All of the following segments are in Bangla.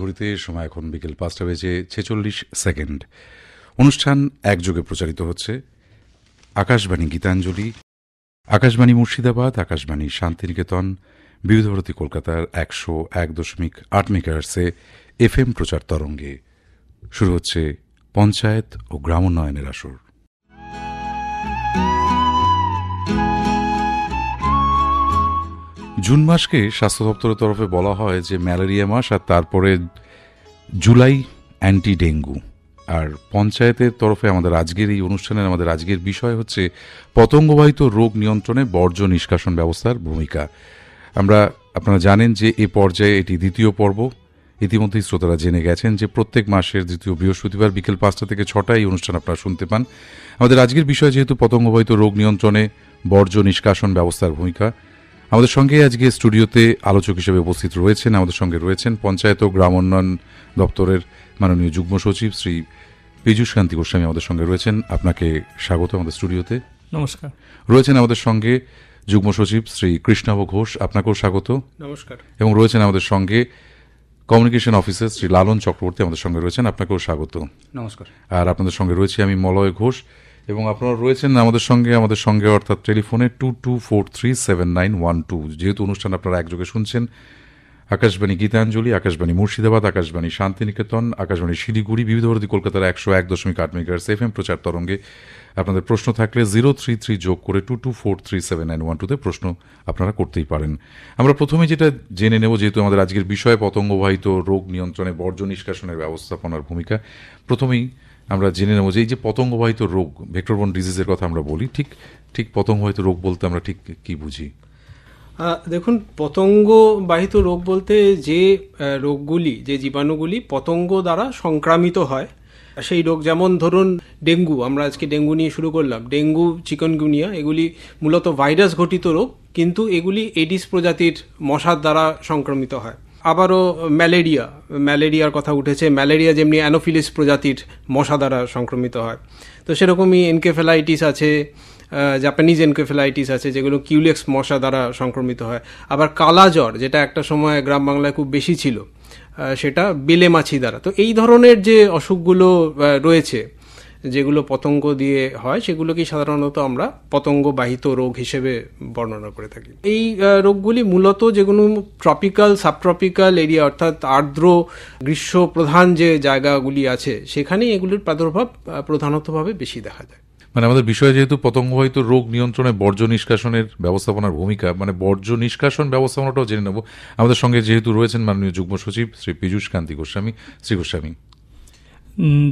ঘড়িতে সময় এখন বিকেল 5:46। অনুষ্ঠান একযোগে প্রচারিত হচ্ছে আকাশবাণী গীতাঞ্জলি, আকাশবাণী মুর্শিদাবাদ, আকাশবাণী শান্তিনিকেতন, বিবিধ ভারতী কলকাতার 101.8 মেগাহার্টজে FM প্রচার তরঙ্গে। শুরু হচ্ছে পঞ্চায়েত ও গ্রামোন্নয়নের আসর। জুন মাসকে স্বাস্থ্য দপ্তরের তরফে বলা হয় যে ম্যালেরিয়া মাস, আর তারপরে জুলাই অ্যান্টি ডেঙ্গু। আর পঞ্চায়েতের তরফে আমাদের আজকের এই অনুষ্ঠানের আমাদের আজকের বিষয় হচ্ছে পতঙ্গবাহিত রোগ নিয়ন্ত্রণে বর্জ্য নিষ্কাশন ব্যবস্থার ভূমিকা। আপনারা জানেন যে এ পর্যায়ে এটি দ্বিতীয় পর্ব। ইতিমধ্যেই শ্রোতারা জেনে গেছেন যে প্রত্যেক মাসের দ্বিতীয় বৃহস্পতিবার বিকেল 5টা থেকে 6টা এই অনুষ্ঠান আপনারা শুনতে পান। আমাদের আজকের বিষয় যেহেতু পতঙ্গবাহিত রোগ নিয়ন্ত্রণে বর্জ্য নিষ্কাশন ব্যবস্থার ভূমিকা। আমাদের সঙ্গে আজকে স্টুডিওতে আলোচক হিসেবে উপস্থিত রয়েছেন, আমাদের সঙ্গে রয়েছেন পঞ্চায়েত ও গ্রাম উন্নয়ন দপ্তরের মাননীয় যুগ্ম সচিব শ্রী পীযূষ কান্তি গোস্বামী আমাদের সঙ্গে রয়েছেন। আপনাকে স্বাগত আমাদের স্টুডিওতে। নমস্কার। রয়েছেন আমাদের সঙ্গে যুগ্ম সচিব শ্রী কৃষ্ণাভ ঘোষ, আপনাকেও স্বাগত। নমস্কার। এবং রয়েছেন আমাদের সঙ্গে কমিউনিকেশন অফিসার শ্রী লালন চক্রবর্তী আমাদের সঙ্গে রয়েছেন, আপনাকেও স্বাগত। নমস্কার। আর আপনাদের সঙ্গে রয়েছে আমি মলয় ঘোষ, এবং আপনারা রয়েছেন আমাদের সঙ্গে অর্থাৎ টেলিফোনে 22437912। যেহেতু অনুষ্ঠান আপনারা একযোগে শুনছেন আকাশবাণী গীতাঞ্জলি, আকাশবাণী মুর্শিদাবাদ, আকাশবাণী শান্তিনিকেতন, আকাশবাণী শিলিগুড়ি, বিবিধ ভারতী কলকাতার 101.8 মেগাহার্টজ FM প্রচার তরঙ্গে। আপনাদের প্রশ্ন থাকলে 033 যোগ করে 22437912 প্রশ্ন আপনারা করতেই পারেন। আমরা প্রথমে যেটা জেনে নেব, যেহেতু আমাদের আজকের বিষয় পতঙ্গবাহিত রোগ নিয়ন্ত্রণে বর্জ্য নিষ্কাশনের ব্যবস্থাপনার ভূমিকা, প্রথমেই আমরা জেনে নেব যে এই যে পতঙ্গবাহিত রোগ, ভেক্টরবোর্ন ডিজিজের কথা আমরা বলি, ঠিক পতঙ্গবাহিত রোগ বলতে আমরা ঠিক কি বুঝি? দেখুন, পতঙ্গবাহিত রোগ বলতে যে রোগগুলি, যে জীবাণুগুলি পতঙ্গ দ্বারা সংক্রামিত হয় সেই রোগ। যেমন ধরুন ডেঙ্গু, আমরা আজকে ডেঙ্গু নিয়ে শুরু করলাম। ডেঙ্গু, চিকনগুনিয়া এগুলি মূলত ভাইরাস ঘটিত রোগ, কিন্তু এগুলি এডিস প্রজাতির মশার দ্বারা সংক্রমিত হয়। আবারও ম্যালেরিয়ার কথা উঠেছে। ম্যালেরিয়া যেমনি অ্যানোফিলিস প্রজাতির মশা দ্বারা সংক্রমিত হয়, তো সেরকমই এনকেফেলাইটিস আছে, জাপানিজ এনকেফেলাইটিস আছে, যেগুলো কিউলেক্স মশা দ্বারা সংক্রমিত হয়। আবার কালা জ্বর, যেটা একটা সময় গ্রাম বাংলায় খুব বেশি ছিল, সেটা বেলে মাছি দ্বারা। তো এই ধরনের যে অসুখগুলো রয়েছে যেগুলো পতঙ্গ দিয়ে হয়, সেগুলোকেই সাধারণত আমরা পতঙ্গবাহিত রোগ হিসেবে বর্ণনা করে থাকি। এই রোগগুলি মূলত যেগুলো ট্রপিক্যাল, সাবট্রপিক্যাল এরিয়া, অর্থাৎ আর্দ্র গ্রীষ্ম প্রধান যে জায়গাগুলি আছে, সেখানেই এগুলির প্রাদুর্ভাব প্রধানতভাবে বেশি দেখা যায়। মানে আমাদের বিষয় যেহেতু পতঙ্গবাহিত রোগ নিয়ন্ত্রণে বর্জ্য নিষ্কাশনের ব্যবস্থাপনার ভূমিকা, মানে বর্জ্য নিষ্কাশন ব্যবস্থাপনাটাও জেনে নেব। আমাদের সঙ্গে যেহেতু রয়েছেন মাননীয় যুগ্ম সচিব শ্রী পীযূষ কান্তি গোস্বামী। শ্রী গোস্বামী,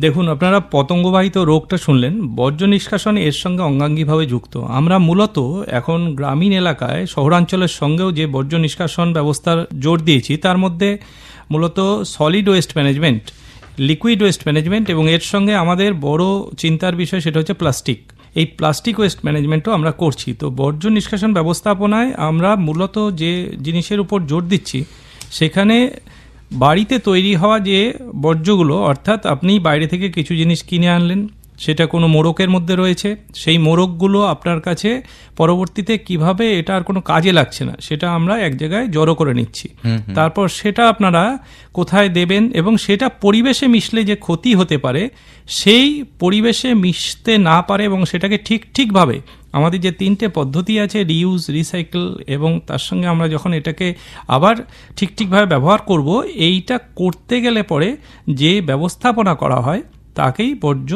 দেখুন, আপনারা পতঙ্গবাহিত রোগটা শুনলেন, বর্জ্য নিষ্কাশন এর সঙ্গে অঙ্গাঙ্গিভাবে যুক্ত। আমরা মূলত এখন গ্রামীণ এলাকায়, শহরাঞ্চলের সঙ্গেও যে বর্জ্য নিষ্কাশন ব্যবস্থার জোর দিয়েছি, তার মধ্যে মূলত solid waste management, liquid waste management, এবং এর সঙ্গে আমাদের বড় চিন্তার বিষয় সেটা হচ্ছে প্লাস্টিক। এই প্লাস্টিক ওয়েস্ট ম্যানেজমেন্টও আমরা করছি। তো বর্জ্য নিষ্কাশন ব্যবস্থাপনায় আমরা মূলত যে জিনিসের উপর জোর দিচ্ছি, সেখানে বাড়িতে তৈরি হওয়া যে বর্জ্যগুলো, অর্থাৎ আপনি বাইরে থেকে কিছু জিনিস কিনে আনলেন, সেটা কোনো মোড়কের মধ্যে রয়েছে, সেই মোড়কগুলো আপনার কাছে পরবর্তীতে কিভাবে এটা আর কোনো কাজে লাগছে না, সেটা আমরা এক জায়গায় জড়ো করে নিচ্ছি। তারপর সেটা আপনারা কোথায় দেবেন, এবং সেটা পরিবেশে মিশলে যে ক্ষতি হতে পারে, সেই পরিবেশে মিশতে না পারে, এবং সেটাকে ঠিকভাবে আমাদের যে 3টে পদ্ধতি আছে, রিইউজ, রিসাইকেল, এবং তার সঙ্গে আমরা যখন এটাকে আবার ঠিকভাবে ব্যবহার করব, এইটা করতে গেলে পরে যে ব্যবস্থাপনা করা হয় তাকেই বর্জ্য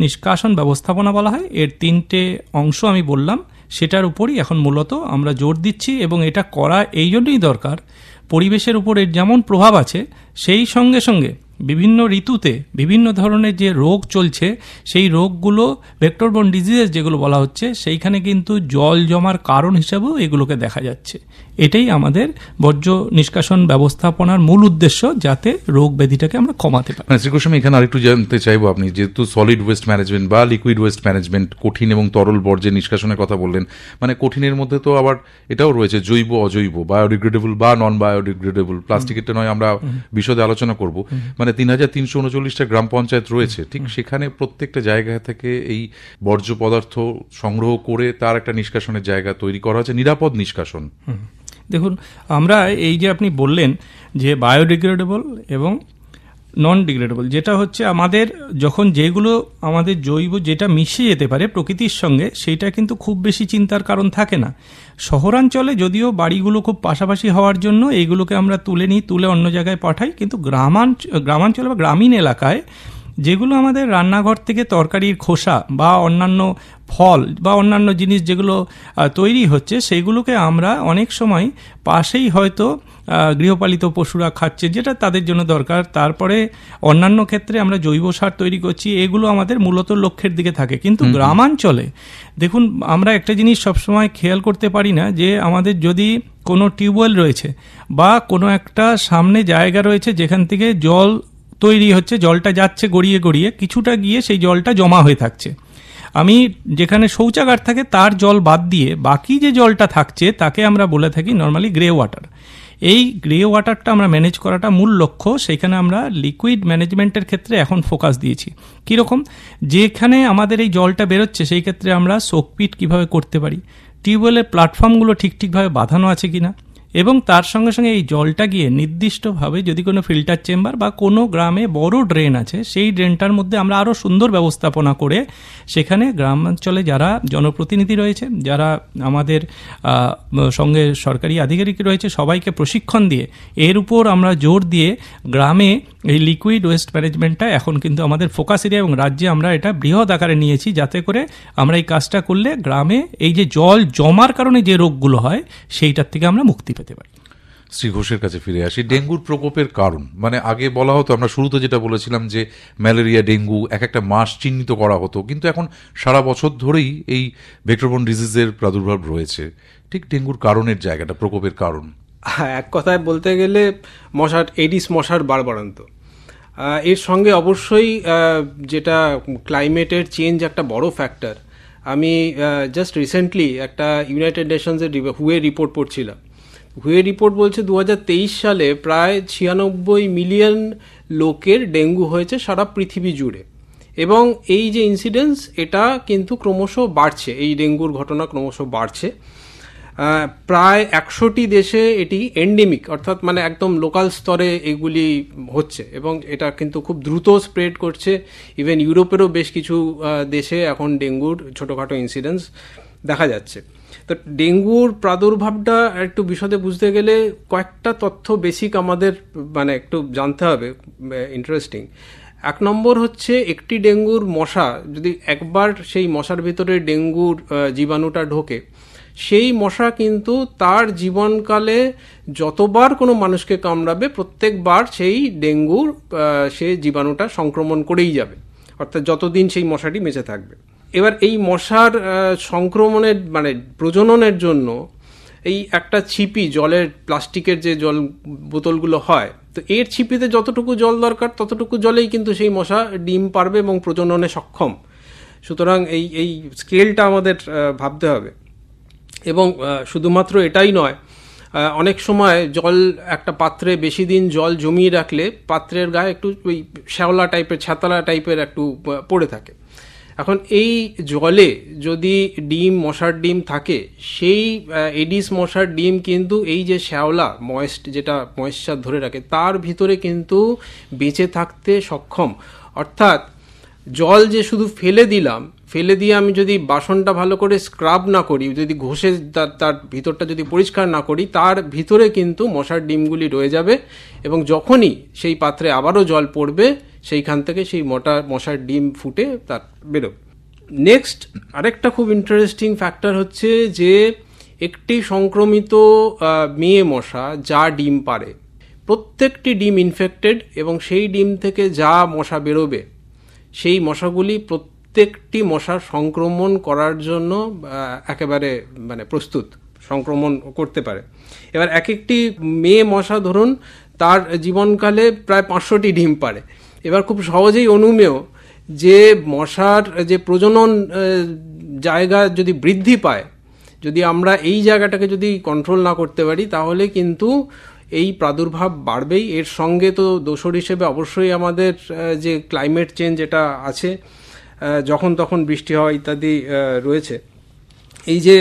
নিষ্কাশন ব্যবস্থাপনা বলা হয়। এর 3টে অংশ আমি বললাম, সেটার উপরই এখন মূলত আমরা জোর দিচ্ছি, এবং এটা করা এই জন্যই দরকার, পরিবেশের উপর এর যেমন প্রভাব আছে, সেই সঙ্গে সঙ্গে বিভিন্ন ঋতুতে বিভিন্ন ধরনের যে রোগ চলছে, সেই রোগগুলো ভেক্টরবোর্ন ডিজিজেস যেগুলো বলা হচ্ছে, সেইখানে কিন্তু জল জমার কারণ হিসাবেও এগুলোকে দেখা যাচ্ছে। এটাই আমাদের বর্জ্য নিষ্কাশন ব্যবস্থাপনার মূল উদ্দেশ্য, যাতে রোগ ব্যাধিটাকে আমরা কমাতে পারি। শ্রীকৃষ্ণ, এখানে আরেকটু জানতে চাইবো, আপনি যেহেতু সলিড ওয়েস্ট ম্যানেজমেন্ট বা লিকুইড ওয়েস্ট ম্যানেজমেন্ট, কঠিন এবং তরল বর্জ্যের নিষ্কাশনের কথা বললেন, মানে কঠিনের মধ্যে তো আবার এটাও রয়েছে জৈব, অজৈব, বায়োডিগ্রেডেবল বা নন বায়োডিগ্রেডেবল। প্লাস্টিকেরটা নয় আমরা বিশদে আলোচনা করব। মানে 3339টা গ্রাম পঞ্চায়েত রয়েছে, ঠিক সেখানে প্রত্যেকটা জায়গা থেকে এই বর্জ্য পদার্থ সংগ্রহ করে তার একটা নিষ্কাশনের জায়গা তৈরি করা হচ্ছে, নিরাপদ নিষ্কাশন। দেখুন, আমরা এই যে আপনি বললেন যে বায়োডিগ্রেডেবল এবং নন ডিগ্রেডেবল, যেটা হচ্ছে আমাদের যখন যেগুলো আমাদের জৈব যেটা মিশে যেতে পারে প্রকৃতির সঙ্গে, সেইটা কিন্তু খুব বেশি চিন্তার কারণ থাকে না। শহরাঞ্চলে যদিও বাড়িগুলো খুব পাশাপাশি হওয়ার জন্য এইগুলোকে আমরা তুলে নিই, তুলে অন্য জায়গায় পাঠাই, কিন্তু গ্রামাঞ্চলে বা গ্রামীণ এলাকায় যেগুলো আমাদের রান্নাঘর থেকে তরকারির খোসা বা অন্যান্য ফল বা অন্যান্য জিনিস যেগুলো তৈরি হচ্ছে, সেগুলোকে আমরা অনেক সময় পাশেই হয়তো গৃহপালিত পশুরা খাচ্ছে, যেটা তাদের জন্য দরকার। তারপরে অন্যান্য ক্ষেত্রে আমরা জৈব সার তৈরি করছি, এগুলো আমাদের মূলত লক্ষ্যের দিকে থাকে। কিন্তু গ্রামাঞ্চলে দেখুন, আমরা একটা জিনিস সবসময় খেয়াল করতে পারি না, যে আমাদের যদি কোনো টিউবওয়েল রয়েছে বা কোনো একটা সামনে জায়গা রয়েছে যেখান থেকে জল তৈরি হচ্ছে, জলটা যাচ্ছে গড়িয়ে গড়িয়ে, কিছুটা গিয়ে সেই জলটা জমা হয়ে থাকছে। আমি যেখানে শৌচাগার থাকে তার জল বাদ দিয়ে বাকি যে জলটা থাকছে তাকে আমরা বলে থাকি নর্মালি গ্রে ওয়াটার। এই গ্রে ওয়াটারটা আমরা ম্যানেজ করাটা মূল লক্ষ্য। সেইখানে আমরা লিকুইড ম্যানেজমেন্টের ক্ষেত্রে এখন ফোকাস দিয়েছি। কীরকম? যেখানে আমাদের এই জলটা বেরোচ্ছে সেই ক্ষেত্রে আমরা সোকপিট কীভাবে করতে পারি, টিউবওয়েলের প্ল্যাটফর্মগুলো ঠিকঠাকভাবে বাঁধানো আছে কিনা, এবং তার সঙ্গে সঙ্গে এই জলটা গিয়ে নির্দিষ্টভাবে যদি কোনো ফিল্টার চেম্বার বা কোনো গ্রামে বড় ড্রেন আছে, সেই ড্রেনটার মধ্যে আমরা আরও সুন্দর ব্যবস্থাপনা করে সেখানে গ্রামাঞ্চলে যারা জনপ্রতিনিধি রয়েছে, যারা আমাদের সঙ্গে সরকারি আধিকারিক রয়েছে, সবাইকে প্রশিক্ষণ দিয়ে এর উপর আমরা জোর দিয়ে গ্রামে এই লিকুইড ওয়েস্ট ম্যানেজমেন্টটা এখন কিন্তু আমাদের ফোকাস এরিয়া, এবং রাজ্যে আমরা এটা বৃহৎ আকারে নিয়েছি, যাতে করে আমরা এই কাজটা করলে গ্রামে এই যে জল জমার কারণে যে রোগগুলো হয় সেইটার থেকে আমরা মুক্তি পেতে পারি। শ্রী ঘোষের কাছে ফিরে আসি। ডেঙ্গুর প্রকোপের কারণ, মানে আগে বলা হতো, আমরা শুরুতে যেটা বলেছিলাম যে ম্যালেরিয়া, ডেঙ্গু এক একটা মাস চিহ্নিত করা হতো, কিন্তু এখন সারা বছর ধরেই এই ভেক্টরবোর্ন ডিজিজের প্রাদুর্ভাব রয়েছে। ঠিক ডেঙ্গুর কারণের জায়গাটা, প্রকোপের কারণ, এক কথায় বলতে গেলে এডিস মশার বাড়বাড়ন্ত। এর সঙ্গে অবশ্যই যেটা ক্লাইমেটের চেঞ্জ একটা বড় ফ্যাক্টর। আমি জাস্ট রিসেন্টলি একটা ইউনাইটেড নেশনসের হুয়ে রিপোর্ট পড়ছিলাম। হুয়ে রিপোর্ট বলছে 2023 সালে প্রায় 96 মিলিয়ন লোকের ডেঙ্গু হয়েছে সারা পৃথিবী জুড়ে, এবং এই যে ইনসিডেন্স এটা কিন্তু ক্রমশ বাড়ছে, এই ডেঙ্গুর ঘটনা ক্রমশ বাড়ছে। প্রায় 100টি দেশে এটি এন্ডেমিক, অর্থাৎ মানে একদম লোকাল স্তরে এগুলি হচ্ছে, এবং এটা কিন্তু খুব দ্রুত স্প্রেড করছে। ইভেন ইউরোপেরও বেশ কিছু দেশে এখন ডেঙ্গুর ছোটোখাটো ইনসিডেন্স দেখা যাচ্ছে। তো ডেঙ্গুর প্রাদুর্ভাবটা একটু বিশদে বুঝতে গেলে কয়েকটা তথ্য বেসিক আমাদের মানে একটু জানতে হবে, ইন্টারেস্টিং। 1 নম্বর হচ্ছে, একটি ডেঙ্গুর মশা যদি একবার সেই মশার ভিতরে ডেঙ্গুর জীবাণুটা ঢোকে, সেই মশা কিন্তু তার জীবনকালে যতবার কোনো মানুষকে কামড়াবে প্রত্যেকবার সেই ডেঙ্গুর সেই জীবাণুটা সংক্রমণ করেই যাবে, অর্থাৎ যতদিন সেই মশাটি বেঁচে থাকবে। এবার এই মশার সংক্রমণের মানে প্রজননের জন্য এই একটা ছিপি, জলের প্লাস্টিকের যে জল বোতলগুলো হয়, তো এর ছিপিতে যতটুকু জল দরকার ততটুকু জলেই কিন্তু সেই মশা ডিম পারবে এবং প্রজননে সক্ষম। সুতরাং এই স্কেলটা আমাদের ভাবতে হবে। এবং শুধুমাত্র এটাই নয়, অনেক সময় জল একটা পাত্রে বেশি দিন জল জমিয়ে রাখলে পাত্রের গায়ে একটু ওই শ্যাওলা টাইপের, ছাতলা টাইপের একটু পড়ে থাকে। এখন এই জলে যদি মশার ডিম থাকে, সেই এডিস মশার ডিম কিন্তু এই যে শ্যাওলা যেটা ময়েশ্চার ধরে রাখে তার ভিতরে কিন্তু বেঁচে থাকতে সক্ষম। অর্থাৎ জল যে শুধু ফেলে দিয়ে আমি যদি বাসনটা ভালো করে স্ক্রাব না করি, যদি ঘষে তার ভিতরটা যদি পরিষ্কার না করি, তার ভিতরে কিন্তু মশার ডিমগুলি রয়ে যাবে, এবং যখনই সেই পাত্রে আবারও জল পড়বে সেইখান থেকে সেই মশার ডিম ফুটে তার বেরোবে। নেক্সট আরেকটা খুব ইন্টারেস্টিং ফ্যাক্টর হচ্ছে যে একটি সংক্রমিত মেয়ে মশা যা ডিম পারে, প্রত্যেকটি ডিম ইনফেক্টেড, এবং সেই ডিম থেকে যা মশা বেরোবে সেই মশাগুলি প্রত্যেকটি মশার সংক্রমণ করার জন্য একেবারে মানে প্রস্তুত, সংক্রমণ করতে পারে। এবার এক একটি মেয়ে মশা ধরুন তার জীবনকালে প্রায় 500টি ডিম পারে। এবার খুব সহজেই অনুমেয় যে মশার যে প্রজনন জায়গা যদি বৃদ্ধি পায়, যদি আমরা এই জায়গাটাকে যদি কন্ট্রোল না করতে পারি, তাহলে কিন্তু এই প্রাদুর্ভাব বাড়বেই। এর সঙ্গে তো দোসর হিসেবে অবশ্যই আমাদের যে ক্লাইমেট চেঞ্জ এটা আছে, যখন তখন বৃষ্টি হওয়া ইত্যাদি রয়েছে। এই যে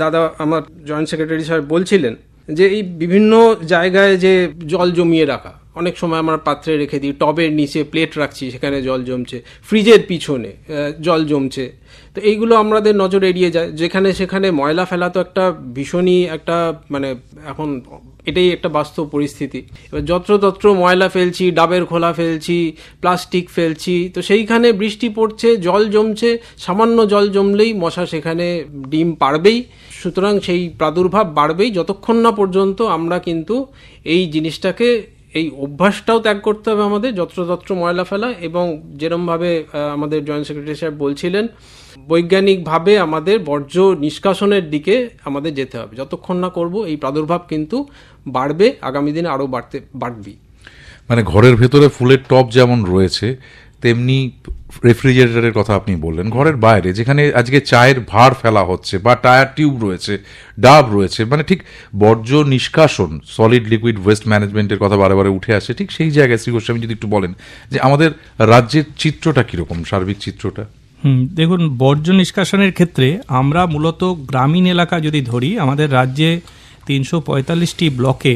দাদা আমার জয়েন্ট সেক্রেটারি সাহেব বলছিলেন যে এই বিভিন্ন জায়গায় যে জল জমিয়ে রাখা, অনেক সময় আমরা পাত্রে রেখে দিই, টবের নিচে প্লেট রাখছি, সেখানে জল জমছে, ফ্রিজের পিছনে জল জমছে। তো এইগুলো আমাদের নজর এড়িয়ে যায়। যেখানে সেখানে ময়লা ফেলা তো একটা ভীষণই একটা মানে এখন এটাই একটা বাস্তব পরিস্থিতি। এবার যত্রতত্র ময়লা ফেলছি, ডাবের খোলা ফেলছি, প্লাস্টিক ফেলছি, তো সেইখানে বৃষ্টি পড়ছে, জল জমছে, সামান্য জল জমলেই মশা সেখানে ডিম পাড়বেই। সুতরাং সেই প্রাদুর্ভাব বাড়বেই যতক্ষণ না পর্যন্ত আমরা কিন্তু এই জিনিসটাকে, এই অভ্যাসটাও ত্যাগ করতে হবে আমাদের, যত্রতত্র ময়লা ফেলা। এবং যেরমভাবে আমাদের জয়েন্ট সেক্রেটারি সাহেব বলছিলেন, বৈজ্ঞানিকভাবে আমাদের বর্জ্য নিষ্কাশনের দিকে আমাদের যেতে হবে। যতক্ষণ না করব এই প্রাদুর্ভাব কিন্তু বাড়বে, আগামী দিনে আরও বাড়বেই। মানে ঘরের ভেতরে ফুলের টব যেমন রয়েছে, তেমনি রেফ্রিজারেটরের কথা আপনি বললেন, ঘরের বাইরে যেখানে আজকে চায়ের ভাঁড় ফেলা হচ্ছে বা টায়ার টিউব রয়েছে, ডাব রয়েছে, মানে ঠিক বর্জ্য নিষ্কাশন, সলিড লিকুইড ওয়েস্ট ম্যানেজমেন্টের কথা বারে বারে উঠে আসে, ঠিক সেই জায়গায় শ্রী গোস্বামী যদি একটু বলেন যে আমাদের রাজ্যের চিত্রটা কীরকম, সার্বিক চিত্রটা। দেখুন, বর্জ্য নিষ্কাশনের ক্ষেত্রে আমরা মূলত গ্রামীণ এলাকা যদি ধরি, আমাদের রাজ্যে 345টি ব্লকে,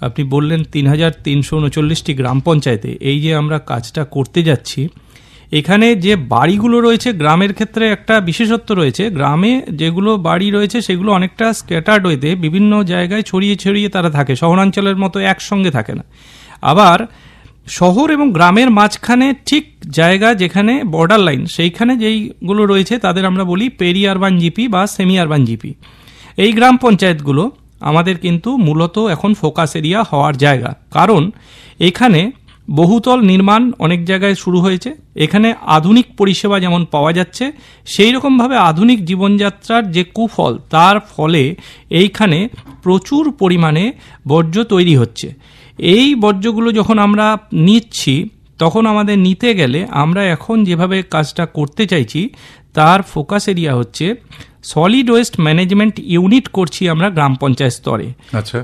আপনি বললেন 3339টি গ্রাম পঞ্চায়েতে এই যে আমরা কাজটা করতে যাচ্ছি, এখানে যে বাড়িগুলো রয়েছে গ্রামের ক্ষেত্রে একটা বিশেষত্ব রয়েছে। গ্রামে যেগুলো বাড়ি রয়েছে সেগুলো অনেকটা স্ক্যাটার্ড ওয়েতে বিভিন্ন জায়গায় ছড়িয়ে ছড়িয়ে তারা থাকে, শহরাঞ্চলের মতো একসঙ্গে থাকে না। আবার শহর এবং গ্রামের মাঝখানে ঠিক জায়গা যেখানে বর্ডার লাইন, সেইখানে যেইগুলো রয়েছে তাদের আমরা বলি পেরি আরবান জিপি বা সেমি আরবান জিপি। এই গ্রাম পঞ্চায়েতগুলো আমাদের কিন্তু মূলত এখন ফোকাস এরিয়া হওয়ার জায়গা, কারণ এখানে বহুতল নির্মাণ অনেক জায়গায় শুরু হয়েছে। এখানে আধুনিক পরিষেবা যেমন পাওয়া যাচ্ছে, সেই রকমভাবে আধুনিক জীবনযাত্রার যে কুফল, তার ফলে এইখানে প্রচুর পরিমাণে বর্জ্য তৈরি হচ্ছে। এই বর্জ্যগুলো যখন আমরা নিচ্ছি, তখন আমাদের নিতে গেলে আমরা এখন যেভাবে কাজটা করতে চাইছি তার ফোকাস এরিয়া হচ্ছে সলিড ওয়েস্ট ম্যানেজমেন্ট ইউনিট করছি আমরা গ্রাম পঞ্চায়েত স্তরে। আচ্ছা।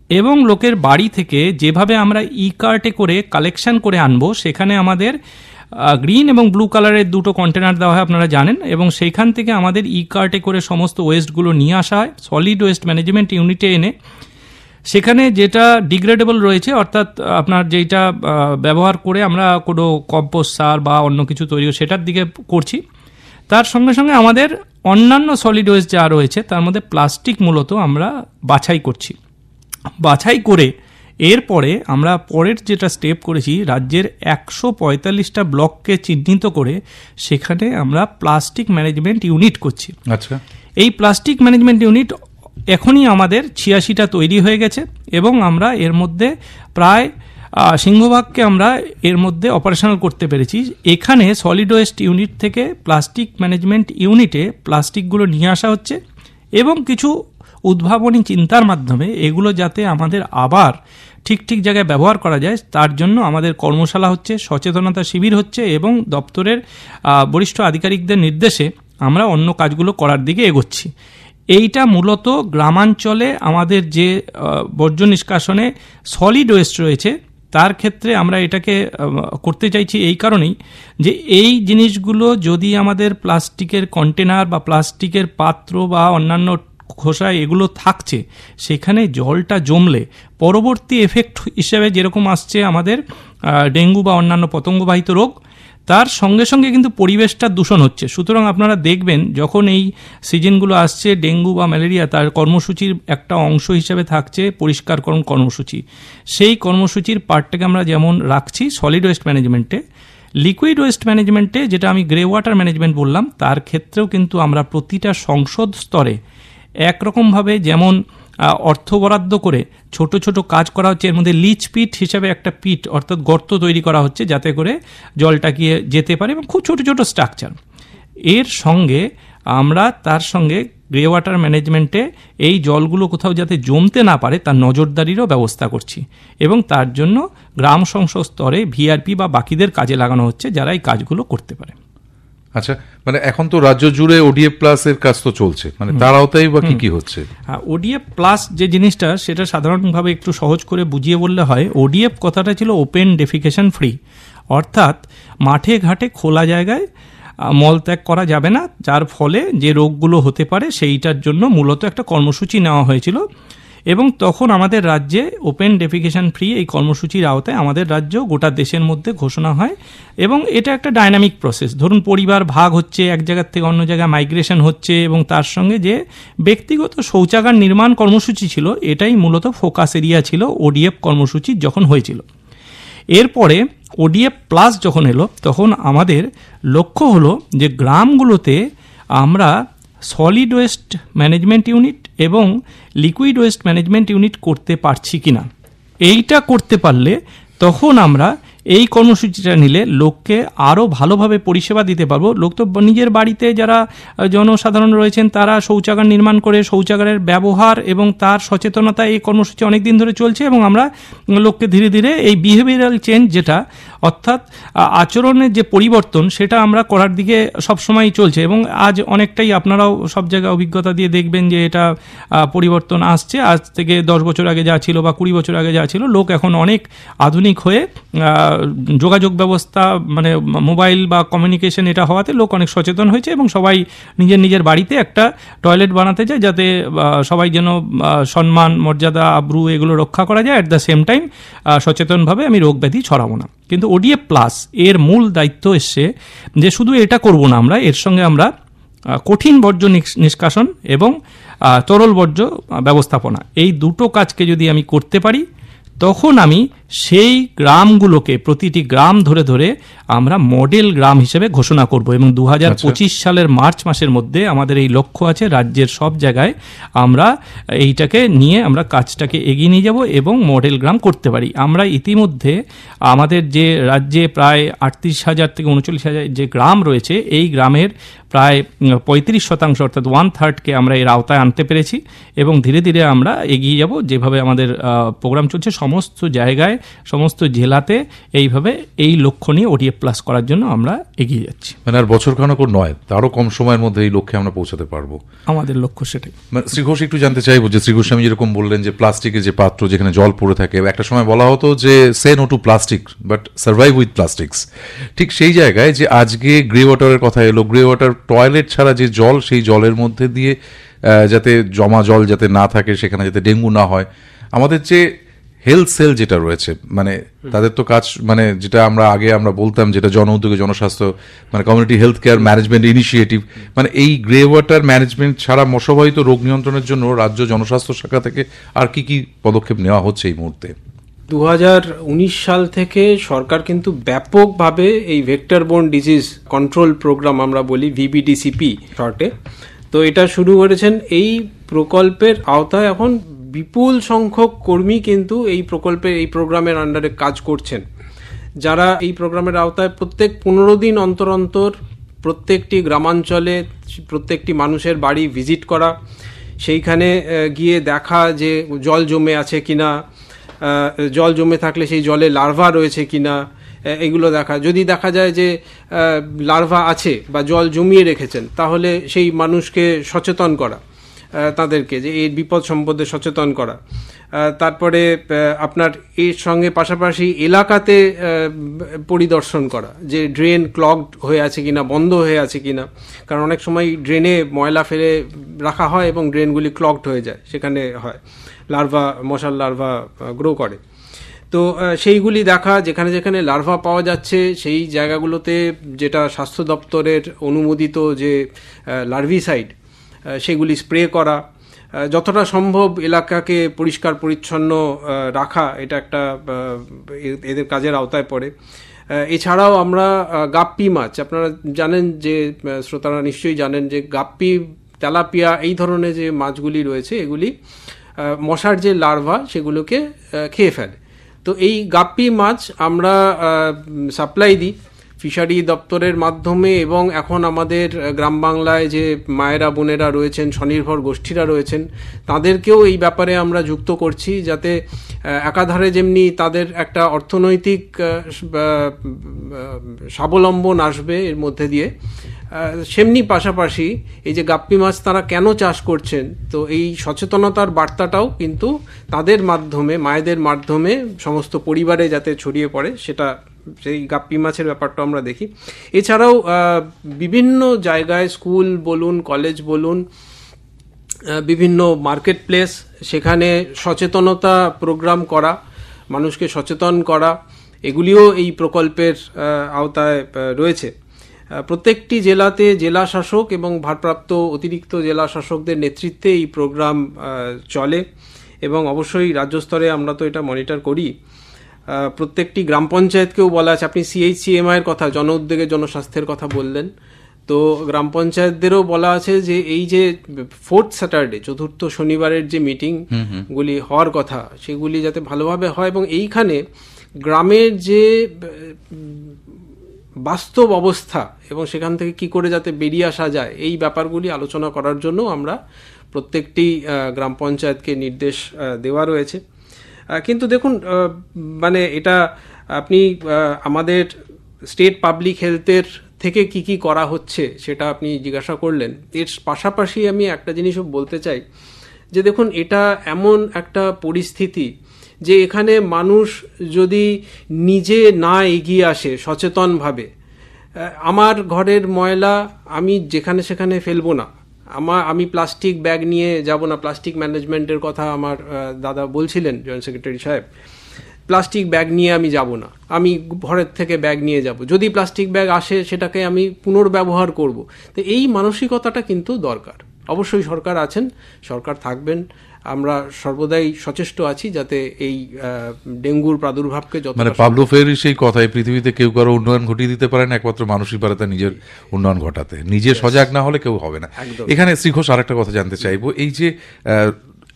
এবং লোকের বাড়ি থেকে যেভাবে আমরা ই কার্টে করে কালেকশন করে আনবো, সেখানে আমাদের গ্রিন এবং ব্লু কালারের দুটো কন্টেনার দেওয়া হয়, আপনারা জানেন, এবং সেইখান থেকে আমাদের ই কার্টে করে সমস্ত ওয়েস্টগুলো নিয়ে আসা হয় সলিড ওয়েস্ট ম্যানেজমেন্ট ইউনিটে এনে। সেখানে যেটা ডিগ্রেডেবল রয়েছে, অর্থাৎ আপনার যেটা ব্যবহার করে আমরা কোনো কম্পোস্ট সার বা অন্য কিছু তৈরি, সেটার দিকে করছি। তার সঙ্গে সঙ্গে আমাদের অন্যান্য সলিড ওয়েস্ট যা রয়েছে তার মধ্যে প্লাস্টিক মূলত আমরা বাছাই করছি। বাছাই করে এরপরে আমরা পরের যেটা স্টেপ করেছি, রাজ্যের 145টা ব্লককে চিহ্নিত করে সেখানে আমরা প্লাস্টিক ম্যানেজমেন্ট ইউনিট করছি। আচ্ছা। এই প্লাস্টিক ম্যানেজমেন্ট ইউনিট এখনই আমাদের 86টা তৈরি হয়ে গেছে এবং আমরা এর মধ্যে প্রায় সিংহভাগকে আমরা এর মধ্যে অপারেশনাল করতে পেরেছি। এখানে সলিড ওয়েস্ট ইউনিট থেকে প্লাস্টিক ম্যানেজমেন্ট ইউনিটে প্লাস্টিকগুলো নিয়ে আসা হচ্ছে এবং কিছু উদ্ভাবনী চিন্তার মাধ্যমে এগুলো যাতে আমাদের আবার ঠিক ঠিক জায়গায় ব্যবহার করা যায়, তার জন্য আমাদের কর্মশালা হচ্ছে, সচেতনতা শিবির হচ্ছে এবং দপ্তরের বরিষ্ঠ আধিকারিকদের নির্দেশে আমরা অন্য কাজগুলো করার দিকে এগোচ্ছি। এইটা মূলত গ্রামাঞ্চলে আমাদের যে বর্জ্য নিষ্কাশনে সলিড ওয়েস্ট রয়েছে তার ক্ষেত্রে আমরা এটাকে করতে চাইছি এই কারণেই যে এই জিনিসগুলো যদি আমাদের প্লাস্টিকের কন্টেনার বা প্লাস্টিকের পাত্র বা অন্যান্য খোসা এগুলো থাকছে, সেখানে জলটা জমলে পরবর্তী এফেক্ট হিসেবে যেরকম আসছে আমাদের ডেঙ্গু বা অন্যান্য পতঙ্গবাহিত রোগ, তার সঙ্গে সঙ্গে কিন্তু পরিবেশটা দূষণ হচ্ছে। সুতরাং আপনারা দেখবেন যখন এই সিজনগুলো আসছে, ডেঙ্গু বা ম্যালেরিয়া, তার কর্মসূচির একটা অংশ হিসেবে থাকছে পরিষ্কারকরণ কর্মসূচি। সেই কর্মসূচির পার্টটাকে আমরা যেমন রাখছি সলিড ওয়েস্ট ম্যানেজমেন্টে, লিকুইড ওয়েস্ট ম্যানেজমেন্টে যেটা আমি গ্রে ওয়াটার ম্যানেজমেন্ট বললাম, তার ক্ষেত্রেও কিন্তু আমরা প্রতিটা সংসদ স্তরে একরকমভাবে যেমন অর্থ বরাদ্দ করে ছোট ছোট কাজ করা হচ্ছে। এর মধ্যে লিচ পিট হিসাবে একটা পিট অর্থাৎ গর্ত তৈরি করা হচ্ছে যাতে করে জলটা গিয়ে যেতে পারে এবং খুব ছোট ছোট স্ট্রাকচার। এর সঙ্গে আমরা তার সঙ্গে গ্রে ওয়াটার ম্যানেজমেন্টে এই জলগুলো কোথাও যাতে জমতে না পারে তার নজরদারিরও ব্যবস্থা করছি এবং তার জন্য গ্রাম সংসদ স্তরে ভিআরপি বা বাকিদের কাজে লাগানো হচ্ছে যারা এই কাজগুলো করতে পারে। আচ্ছা, মানে এখন তো রাজ্য জুড়ে ওডিএফ প্লাস এর কাজ তো চলছে, মানে তার আওতায় বা কি হচ্ছে? হ্যাঁ, ওডিএফ প্লাস যে জিনিসটা সেটা সাধারণভাবে একটু সহজ করে বুঝিয়ে বললে হয়। ওডিএফ কথাটা ছিল ওপেন ডেফিকেশন ফ্রি, অর্থাৎ মাঠে ঘাটে খোলা জায়গায় মলত্যাগ করা যাবে না, যার ফলে যে রোগগুলো হতে পারে সেইটার জন্য মূলত একটা কর্মসূচি নেওয়া হয়েছিল এবং তখন আমাদের রাজ্যে ওপেন ডেফিকেশন ফ্রি এই কর্মসূচির আওতায় আমাদের রাজ্য গোটা দেশের মধ্যে ঘোষণা হয়। এবং এটা একটা ডাইনামিক প্রসেস। ধরুন পরিবার ভাগ হচ্ছে, এক জায়গার থেকে অন্য জায়গায় মাইগ্রেশন হচ্ছে, এবং তার সঙ্গে যে ব্যক্তিগত শৌচাগার নির্মাণ কর্মসূচি ছিল, এটাই মূলত ফোকাস এরিয়া ছিল ওডিএফ কর্মসূচি যখন হয়েছিল। এরপরে ওডিএফ প্লাস যখন এলো, তখন আমাদের লক্ষ্য হলো যে গ্রামগুলোতে আমরা সলিড ওয়েস্ট ম্যানেজমেন্ট ইউনিট এবং লিকুইড ওয়েস্ট ম্যানেজমেন্ট ইউনিট করতে পারছি কিনা। এইটা করতে পারলে তখন আমরা এই কর্মসূচিটা নিলে লোককে আরও ভালোভাবে পরিষেবা দিতে পারবো। লোক তো নিজের বাড়িতে যারা জনসাধারণ রয়েছেন তারা শৌচাগার নির্মাণ করে শৌচাগারের ব্যবহার এবং তার সচেতনতা, এই কর্মসূচি অনেক দিন ধরে চলছে, এবং আমরা লোককে ধীরে ধীরে এই বিহেভিয়ারাল চেঞ্জ, যেটা অর্থাৎ আচরণের যে পরিবর্তন, সেটা আমরা করার দিকে সবসময় চলছে। এবং আজ অনেকটাই আপনারাও সব জায়গায় অভিজ্ঞতা দিয়ে দেখবেন যে এটা পরিবর্তন আসছে। আজ থেকে 10 বছর আগে যা ছিল বা 20 বছর আগে যা ছিল, লোক এখন অনেক আধুনিক হয়ে যোগাযোগ ব্যবস্থা মানে মোবাইল বা কমিউনিকেশন এটা হওয়াতে লোক অনেক সচেতন হয়েছে, এবং সবাই নিজের নিজের বাড়িতে একটা টয়লেট বানাতে চায়, যাতে সবাই যেন সম্মান, মর্যাদা, আব্রু এগুলো রক্ষা করা যায়। অ্যাট দ্য সেম টাইম সচেতনভাবে আমি রোগ ব্যাধি ছড়াবো না। কিন্তু ওডিএফ প্লাস এর মূল দায়িত্ব এসছে যে শুধু এটা করব না, আমরা এর সঙ্গে আমরা কঠিন বর্জ্য নিষ্কাশন এবং তরল বর্জ্য ব্যবস্থাপনা, এই দুটো কাজকে যদি আমি করতে পারি, তখন আমি সেই গ্রামগুলোকে প্রতিটি গ্রাম ধরে ধরে আমরা মডেল গ্রাম হিসেবে ঘোষণা করব। এবং 2025 সালের মার্চ মাসের মধ্যে আমাদের এই লক্ষ্য আছে, রাজ্যের সব জায়গায় আমরা এইটাকে নিয়ে আমরা কাজটাকে এগিয়ে নিয়ে যাব এবং মডেল গ্রাম করতে পারি। আমরা ইতিমধ্যে আমাদের যে রাজ্যে প্রায় 38,000 থেকে 39,000 যে গ্রাম রয়েছে, এই গ্রামের প্রায় 35% অর্থাৎ 1/3কে আমরা এর আওতায় আনতে পেরেছি, এবং ধীরে ধীরে আমরা এগিয়ে যাব। যেভাবে আমাদের প্রোগ্রাম চলছে সমস্ত জায়গায়, সমস্ত জেলাতে এইভাবে এই লক্ষ্য নিয়ে ওডিএফ প্লাস করার জন্য আমরা এগিয়ে যাচ্ছি। মানে আর বছর খানেক নয়, তারও কম সময়ের মধ্যে এই লক্ষ্যে আমরা পৌঁছাতে পারবো। আমাদের লক্ষ্য সেটাই। শ্রী ঘোষ, একটু জানতে চাইবো যে শ্রী গোস্বামী যেরকম বললেন যে প্লাস্টিকের যে পাত্র যেখানে জল পড়ে থাকে, একটা সময় বলা হতো যে সে no to plastic but survive with plastics, ঠিক সেই জায়গায় যে আজকে গ্রে ওয়াটারের কথা এলো। গ্রে ওয়াটার টয়লেট ছাড়া যে জল, সেই জলের মধ্যে দিয়ে যাতে জমা জল যাতে না থাকে, সেখানে যাতে ডেঙ্গু না হয়। আমাদের যে হেলথ সেল যেটা রয়েছে, মানে তাদের তো কাজ, মানে যেটা আমরা বলতাম যেটা জন উদ্যোগে জনস্বাস্থ্য, মানে community health care management initiative, মানে এই গ্রে ওয়াটার ম্যানেজমেন্ট ছাড়া মশাবাহিত রোগ নিয়ন্ত্রণের জন্য রাজ্য জনস্বাস্থ্য শাখা থেকে আর কি কি পদক্ষেপ নেওয়া হচ্ছে এই মুহূর্তে? 2019 সাল থেকে সরকার কিন্তু ব্যাপকভাবে এই vector borne disease control programme আমরা বলি, VBDCP শর্টে, তো এটা শুরু করেছেন। এই প্রকল্পের আওতায় এখন বিপুল সংখ্যক কর্মী কিন্তু এই প্রোগ্রামের আন্ডারে কাজ করছেন, যারা এই প্রোগ্রামের আওতায় প্রত্যেক 15 দিন অন্তর অন্তর প্রত্যেকটি গ্রামাঞ্চলে প্রত্যেকটি মানুষের বাড়ি ভিজিট করা, সেইখানে গিয়ে দেখা যে জল জমে আছে কিনা, জল জমে থাকলে সেই জলে লার্ভা রয়েছে কিনা, এগুলো দেখা। যদি দেখা যায় যে লার্ভা আছে বা জল জমিয়ে রেখেছেন, তাহলে সেই মানুষকে সচেতন করা, তাদেরকে যে এই বিপদ সম্পদে সচেতন করা। তারপরে আপনার এর সঙ্গে পাশাপাশি এলাকাতে পরিদর্শন করা, যে ড্রেন ক্লগড হয়ে আছে কিনা, বন্ধ হয়ে আছে কিনা, কারণ অনেক সময় ড্রেনে ময়লা ফেলে রাখা হয় এবং ড্রেনগুলি ক্লগড হয়ে যায়, সেখানে হয় মশার লার্ভা গ্রো করে। তো সেইগুলি দেখা, যেখানে যেখানে লার্ভা পাওয়া যাচ্ছে সেই জায়গাগুলোতে যেটা স্বাস্থ্য দপ্তরের অনুমোদিত যে লার্ভিসাইড, সেগুলি স্প্রে করা, যতটা সম্ভব এলাকাকে পরিষ্কার পরিচ্ছন্ন রাখা, এটা একটা এদের কাজের আওতায় পড়ে। এছাড়াও আমরা গাপ্পি মাছ, আপনারা জানেন যে, শ্রোতারা নিশ্চয়ই জানেন যে গাপ্পি, তেলাপিয়া এই ধরনের যে মাছগুলি রয়েছে, এগুলি মশার যে লার্ভা সেগুলোকে খেয়ে ফেলে। তো এই গাপ্পি মাছ আমরা সাপ্লাই দিই ফিশারি দপ্তরের মাধ্যমে, এবং এখন আমাদের গ্রাম বাংলায় যে মায়েরা বোনেরা রয়েছেন, স্বনির্ভর গোষ্ঠীরা রয়েছেন, তাদেরকেও এই ব্যাপারে আমরা যুক্ত করছি, যাতে একাধারে যেমনি তাদের একটা অর্থনৈতিক স্বাবলম্বন আসবে এর মধ্যে দিয়ে, সেমনি পাশাপাশি এই যে গাপ্পি মাছ তারা কেন চাষ করছেন, তো এই সচেতনতার বার্তাটাও কিন্তু তাদের মাধ্যমে, মায়েদের মাধ্যমে সমস্ত পরিবারে যাতে ছড়িয়ে পড়ে, সেটা সেই গাপ্পি মাছের ব্যাপারটা আমরা দেখি। এছাড়াও বিভিন্ন জায়গায়, স্কুল বলুন, কলেজ বলুন, বিভিন্ন মার্কেট প্লেস, সেখানে সচেতনতা প্রোগ্রাম করা, মানুষকে সচেতন করা, এগুলিও এই প্রকল্পের আওতায় রয়েছে। প্রত্যেকটি জেলাতে জেলা শাসক এবং ভারপ্রাপ্ত অতিরিক্ত জেলা শাসকদের নেতৃত্বে এই প্রোগ্রাম চলে এবং অবশ্যই রাজ্য স্তরে আমরা তো এটা মনিটর করি। প্রত্যেকটি গ্রাম পঞ্চায়েতকেও বলা আছে, আপনি CHCMI এর কথা, জন উদ্যোগে জনস্বাস্থ্যের কথা বললেন, তো গ্রাম পঞ্চায়েতদেরও বলা আছে যে এই যে 4th স্যাটারডে, চতুর্থ শনিবারের যে মিটিংগুলি হওয়ার কথা, সেগুলি যাতে ভালোভাবে হয় এবং এইখানে গ্রামের যে বাস্তব অবস্থা এবং সেখান থেকে কি করে যাতে বেরিয়ে আসা যায়, এই ব্যাপারগুলি আলোচনা করার জন্য আমরা প্রত্যেকটি গ্রাম পঞ্চায়েতকে নির্দেশ দেওয়া রয়েছে। কিন্তু দেখুন, মানে এটা আপনি আমাদের স্টেট পাবলিক হেলথের থেকে কি কি করা হচ্ছে সেটা আপনি জিজ্ঞাসা করলেন। এর পাশাপাশি আমি একটা জিনিসও বলতে চাই যে দেখুন, এটা এমন একটা পরিস্থিতি যে এখানে মানুষ যদি নিজে না এগিয়ে আসে সচেতনভাবে, আমার ঘরের ময়লা আমি যেখানে সেখানে ফেলবো না, আমি প্লাস্টিক ব্যাগ নিয়ে যাব না, প্লাস্টিক ম্যানেজমেন্টের কথা আমার দাদা বলছিলেন, জয়েন্ট সেক্রেটারি সাহেব, প্লাস্টিক ব্যাগ নিয়ে আমি যাব না, আমি ঘরের থেকে ব্যাগ নিয়ে যাব, যদি প্লাস্টিক ব্যাগ আসে সেটাকে আমি পুনর্ব্যবহার করব। তো এই মানসিকতাটা কিন্তু দরকার। অবশ্যই সরকার আছেন, সরকার থাকবেন, আমরা সর্বদাই সচেষ্ট আছি যাতে এই ডেঙ্গুর প্রাদুর্ভাবকে যত মানে পাবলোফের সেই কথায়, পৃথিবীতে কেউ কারো উন্নয়ন ঘটিয়ে দিতে পারে না, একমাত্র মানুষই পারে তার নিজের উন্নয়ন ঘটাতে। নিজে সজাগ না হলে কেউ হবে না। এখানে শ্রী ঘোষ আরেকটা কথা জানতে চাইবো, এই যে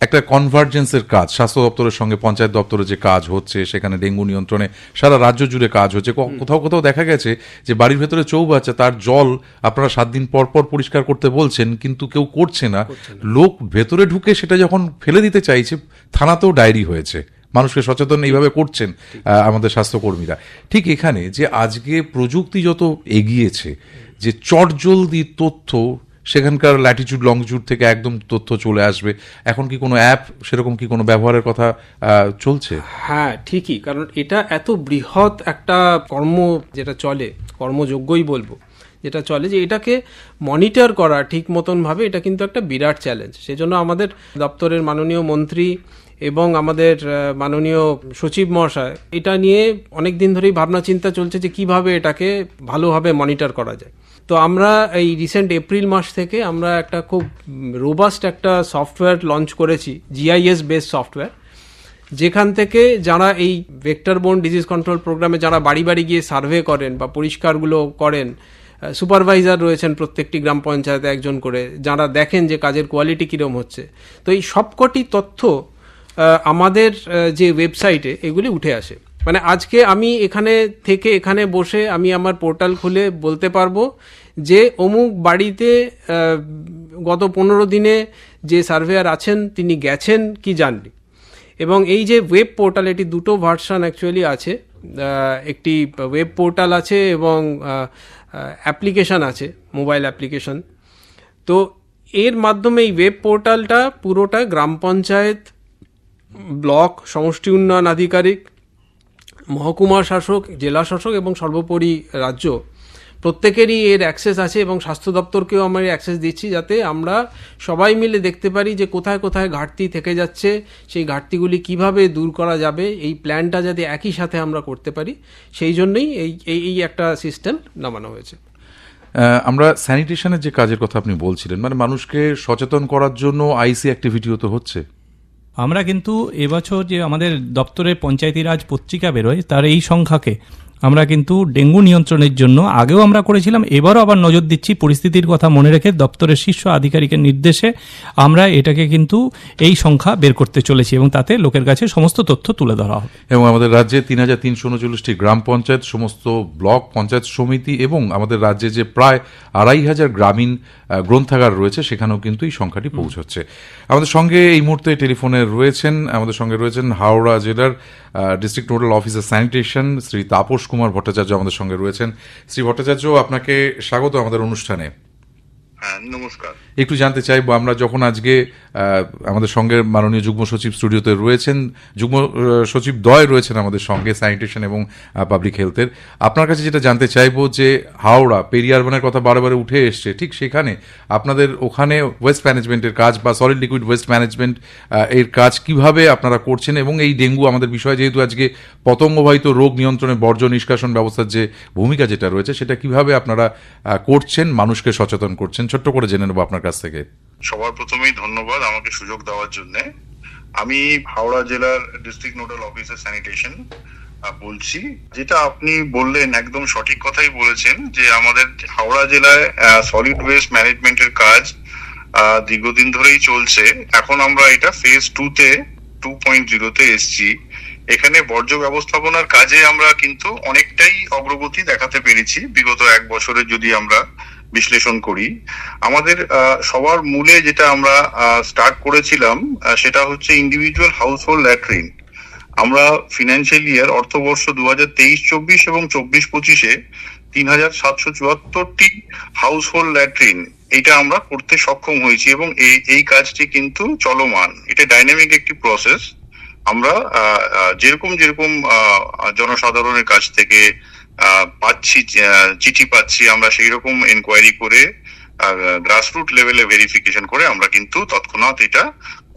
একটা কনভার্জেন্সের কাজ, স্বাস্থ্য দপ্তরের সঙ্গে পঞ্চায়েত দপ্তরের যে কাজ হচ্ছে, সেখানে ডেঙ্গু নিয়ন্ত্রণে সারা রাজ্য জুড়ে কাজ হচ্ছে। কোথাও কোথাও দেখা গেছে যে বাড়ির ভেতরে চৌবাচ্চা, তার জল আপনারা 7 দিন পর পর পরিষ্কার করতে বলছেন, কিন্তু কেউ করছে না। লোক ভেতরে ঢুকে সেটা যখন ফেলে দিতে চাইছে, থানাতেও ডায়েরি হয়েছে। মানুষকে সচেতন এইভাবে করছেন আমাদের স্বাস্থ্যকর্মীরা। ঠিক এখানে যে আজকে প্রযুক্তি যত এগিয়েছে, যে চটজলদি তথ্য সেখানকার ল্যাটিটিউড লংজিটিউড থেকে একদম তথ্য চলে আসবে, এখন কি কোনো অ্যাপ সেরকম কি কোনো ব্যবহারের কথা চলছে? হ্যাঁ, ঠিকই, কারণ এটা এত বৃহৎ একটা কর্ম যেটা চলে, কর্মযোগ্যই বলবো, যেটা চলে, যে এটাকে মনিটর করা ঠিক মতনভাবে, এটা কিন্তু একটা বিরাট চ্যালেঞ্জ। সেজন্য আমাদের দপ্তরের মাননীয় মন্ত্রী এবং আমাদের মাননীয় সচিব মহাশয় এটা নিয়ে অনেক দিন ধরেই ভাবনা চিন্তা চলছে যে কিভাবে এটাকে ভালোভাবে মনিটর করা যায়। তো আমরা এই রিসেন্ট এপ্রিল মাস থেকে আমরা একটা খুব রোবাস্ট একটা সফটওয়্যার লঞ্চ করেছি, GIS বেস সফটওয়্যার, যেখান থেকে যারা এই ভেক্টর বোর্ন ডিজিজ কন্ট্রোল প্রোগ্রামে যারা বাড়ি বাড়ি গিয়ে সার্ভে করেন বা পরিষ্কারগুলো করেন, সুপারভাইজার রয়েছেন প্রত্যেকটি গ্রাম পঞ্চায়েতে একজন করে, যারা দেখেন যে কাজের কোয়ালিটি কীরকম হচ্ছে, তো এই সবকটি তথ্য আমাদের যে ওয়েবসাইটে এগুলি উঠে আসে। মানে আজকে আমি এখানে থেকে এখানে বসে আমি আমার পোর্টাল খুলে বলতে পারবো যে অমুক বাড়িতে গত 15 দিনে যে সার্ভেয়ার আছেন তিনি গেছেন কি যাননি। এবং এই যে ওয়েব পোর্টাল, এটি দুটো ভার্সন অ্যাকচুয়ালি আছে, একটি ওয়েব পোর্টাল আছে এবং অ্যাপ্লিকেশান আছে, মোবাইল অ্যাপ্লিকেশন। তো এর মাধ্যমে এই ওয়েব পোর্টালটা পুরোটা গ্রাম পঞ্চায়েত, ব্লক, সমষ্টি উন্নয়ন আধিকারিক, মহকুমা শাসক, জেলা শাসক এবং সর্বোপরি রাজ্য, প্রত্যেকেরই এর অ্যাক্সেস আছে এবং স্বাস্থ্য দপ্তরকেও আমরা অ্যাক্সেস দিচ্ছি, যাতে আমরা সবাই মিলে দেখতে পারি যে কোথায় কোথায় ঘাটতি থেকে যাচ্ছে, সেই ঘাটতিগুলি কিভাবে দূর করা যাবে, এই প্ল্যানটা যাতে একই সাথে আমরা করতে পারি, সেই জন্যই এই একটা সিস্টেম নামানো হয়েছে। আমরা স্যানিটেশনের যে কাজের কথা আপনি বলছিলেন, মানে মানুষকে সচেতন করার জন্য IC অ্যাক্টিভিটিও তো হচ্ছে। আমরা কিন্তু এবছর যে আমাদের দপ্তরের পঞ্চায়েতি রাজ পত্রিকা বেরোয়, তার এই সংখ্যাকে আমরা কিন্তু ডেঙ্গু নিয়ন্ত্রণের জন্য আগেও আমরা করেছিলাম, এবারও আবার নজর দিচ্ছি, পরিস্থিতির কথা মনে রেখে দপ্তরের শীর্ষ আধিকারিকের নির্দেশে আমরা এটাকে কিন্তু এই সংখ্যা বের করতে চলেছি এবং তাতে লোকের কাছে সমস্ত তথ্য তুলে ধরা হবে। এবং আমাদের রাজ্যে 3339টি গ্রাম পঞ্চায়েত, সমস্ত ব্লক পঞ্চায়েত সমিতি এবং আমাদের রাজ্যে যে প্রায় 2500 গ্রামীণ গ্রন্থাগার রয়েছে, সেখানেও কিন্তু এই সংখ্যাটি পৌঁছচ্ছে। আমাদের সঙ্গে এই মুহূর্তে টেলিফোনে আমাদের সঙ্গে রয়েছেন হাওড়া জেলার district nodal officer sanitation Shri Tapas Kumar Bhattacharya আমাদের সঙ্গে রয়েছেন। শ্রী ভট্টাচার্য, আপনাকে স্বাগত আমাদের অনুষ্ঠানে। হ্যাঁ, নমস্কার। একটু জানতে চাইবো, আমরা যখন আজকে আমাদের সঙ্গে মাননীয় যুগ্ম সচিব স্টুডিওতে রয়েছেন, যুগ্ম সচিব দ্বয় রয়েছেন আমাদের সঙ্গে, স্যানিটেশন এবং পাবলিক হেলথের, আপনার কাছে যেটা জানতে চাইবো যে হাওড়া পেরিয়ারবানের কথা বারে উঠে এসছে, ঠিক সেখানে আপনাদের ওখানে ওয়েস্ট ম্যানেজমেন্টের কাজ বা সলিড লিকুইড ওয়েস্ট ম্যানেজমেন্ট এর কাজ কিভাবে আপনারা করছেন, এবং এই ডেঙ্গু আমাদের বিষয় যেহেতু আজকে পতঙ্গবাহিত রোগ নিয়ন্ত্রণে বর্জ্য নিষ্কাশন ব্যবস্থার যে ভূমিকা যেটা রয়েছে সেটা কিভাবে আপনারা করছেন, মানুষকে সচেতন করছেন, ছোট্ট করে জেনে নেবো আপনার কাছ থেকে। সবার প্রথমেই ধন্যবাদ আমাকে সুযোগ দেওয়ার জন্য। আমি হাওড়া জেলার ডিস্ট্রিক্ট নোডাল অফিসার স্যানিটেশন বলছি। যেটা আপনি বললেন একদম সঠিক কথাই বলেছেন যে আমাদের হাওড়া জেলায় সলিড ওয়েস্ট ম্যানেজমেন্টের কাজ দীর্ঘদিন ধরেই চলছে। এখন আমরা এটা ফেজ 2.0 এসছি। এখানে বর্জ্য ব্যবস্থাপনার কাজে আমরা কিন্তু অনেকটাই অগ্রগতি দেখাতে পেরেছি বিগত 1 বছরে যদি আমরা বিশ্লেষণ করি। আমাদের সবার মূলে যেটা আমরা স্টার্ট করেছিলাম সেটা হচ্ছে ইন্ডিভিজুয়াল হাউস হোল্ড ল্যাট্রিন। আমরা ফিনান্সিয়াল ইয়ার অর্থবর্ষ 2023-24 এবং 24-25-এ 3774টি হাউস হোল্ড ল্যাট্রিন এটা আমরা করতে সক্ষম হয়েছি, এবং এই কাজটি কিন্তু চলমান। এটা ডাইনামিক একটি প্রসেস। আমরা যেরকম জনসাধারণের কাছ থেকে চিঠি পাচ্ছি, আমরা সেই রকম এনকোয়ারি করে গ্রাসরুট লেভেলে ভেরিফিকেশন করে আমরা কিন্তু তৎক্ষণাৎ এটা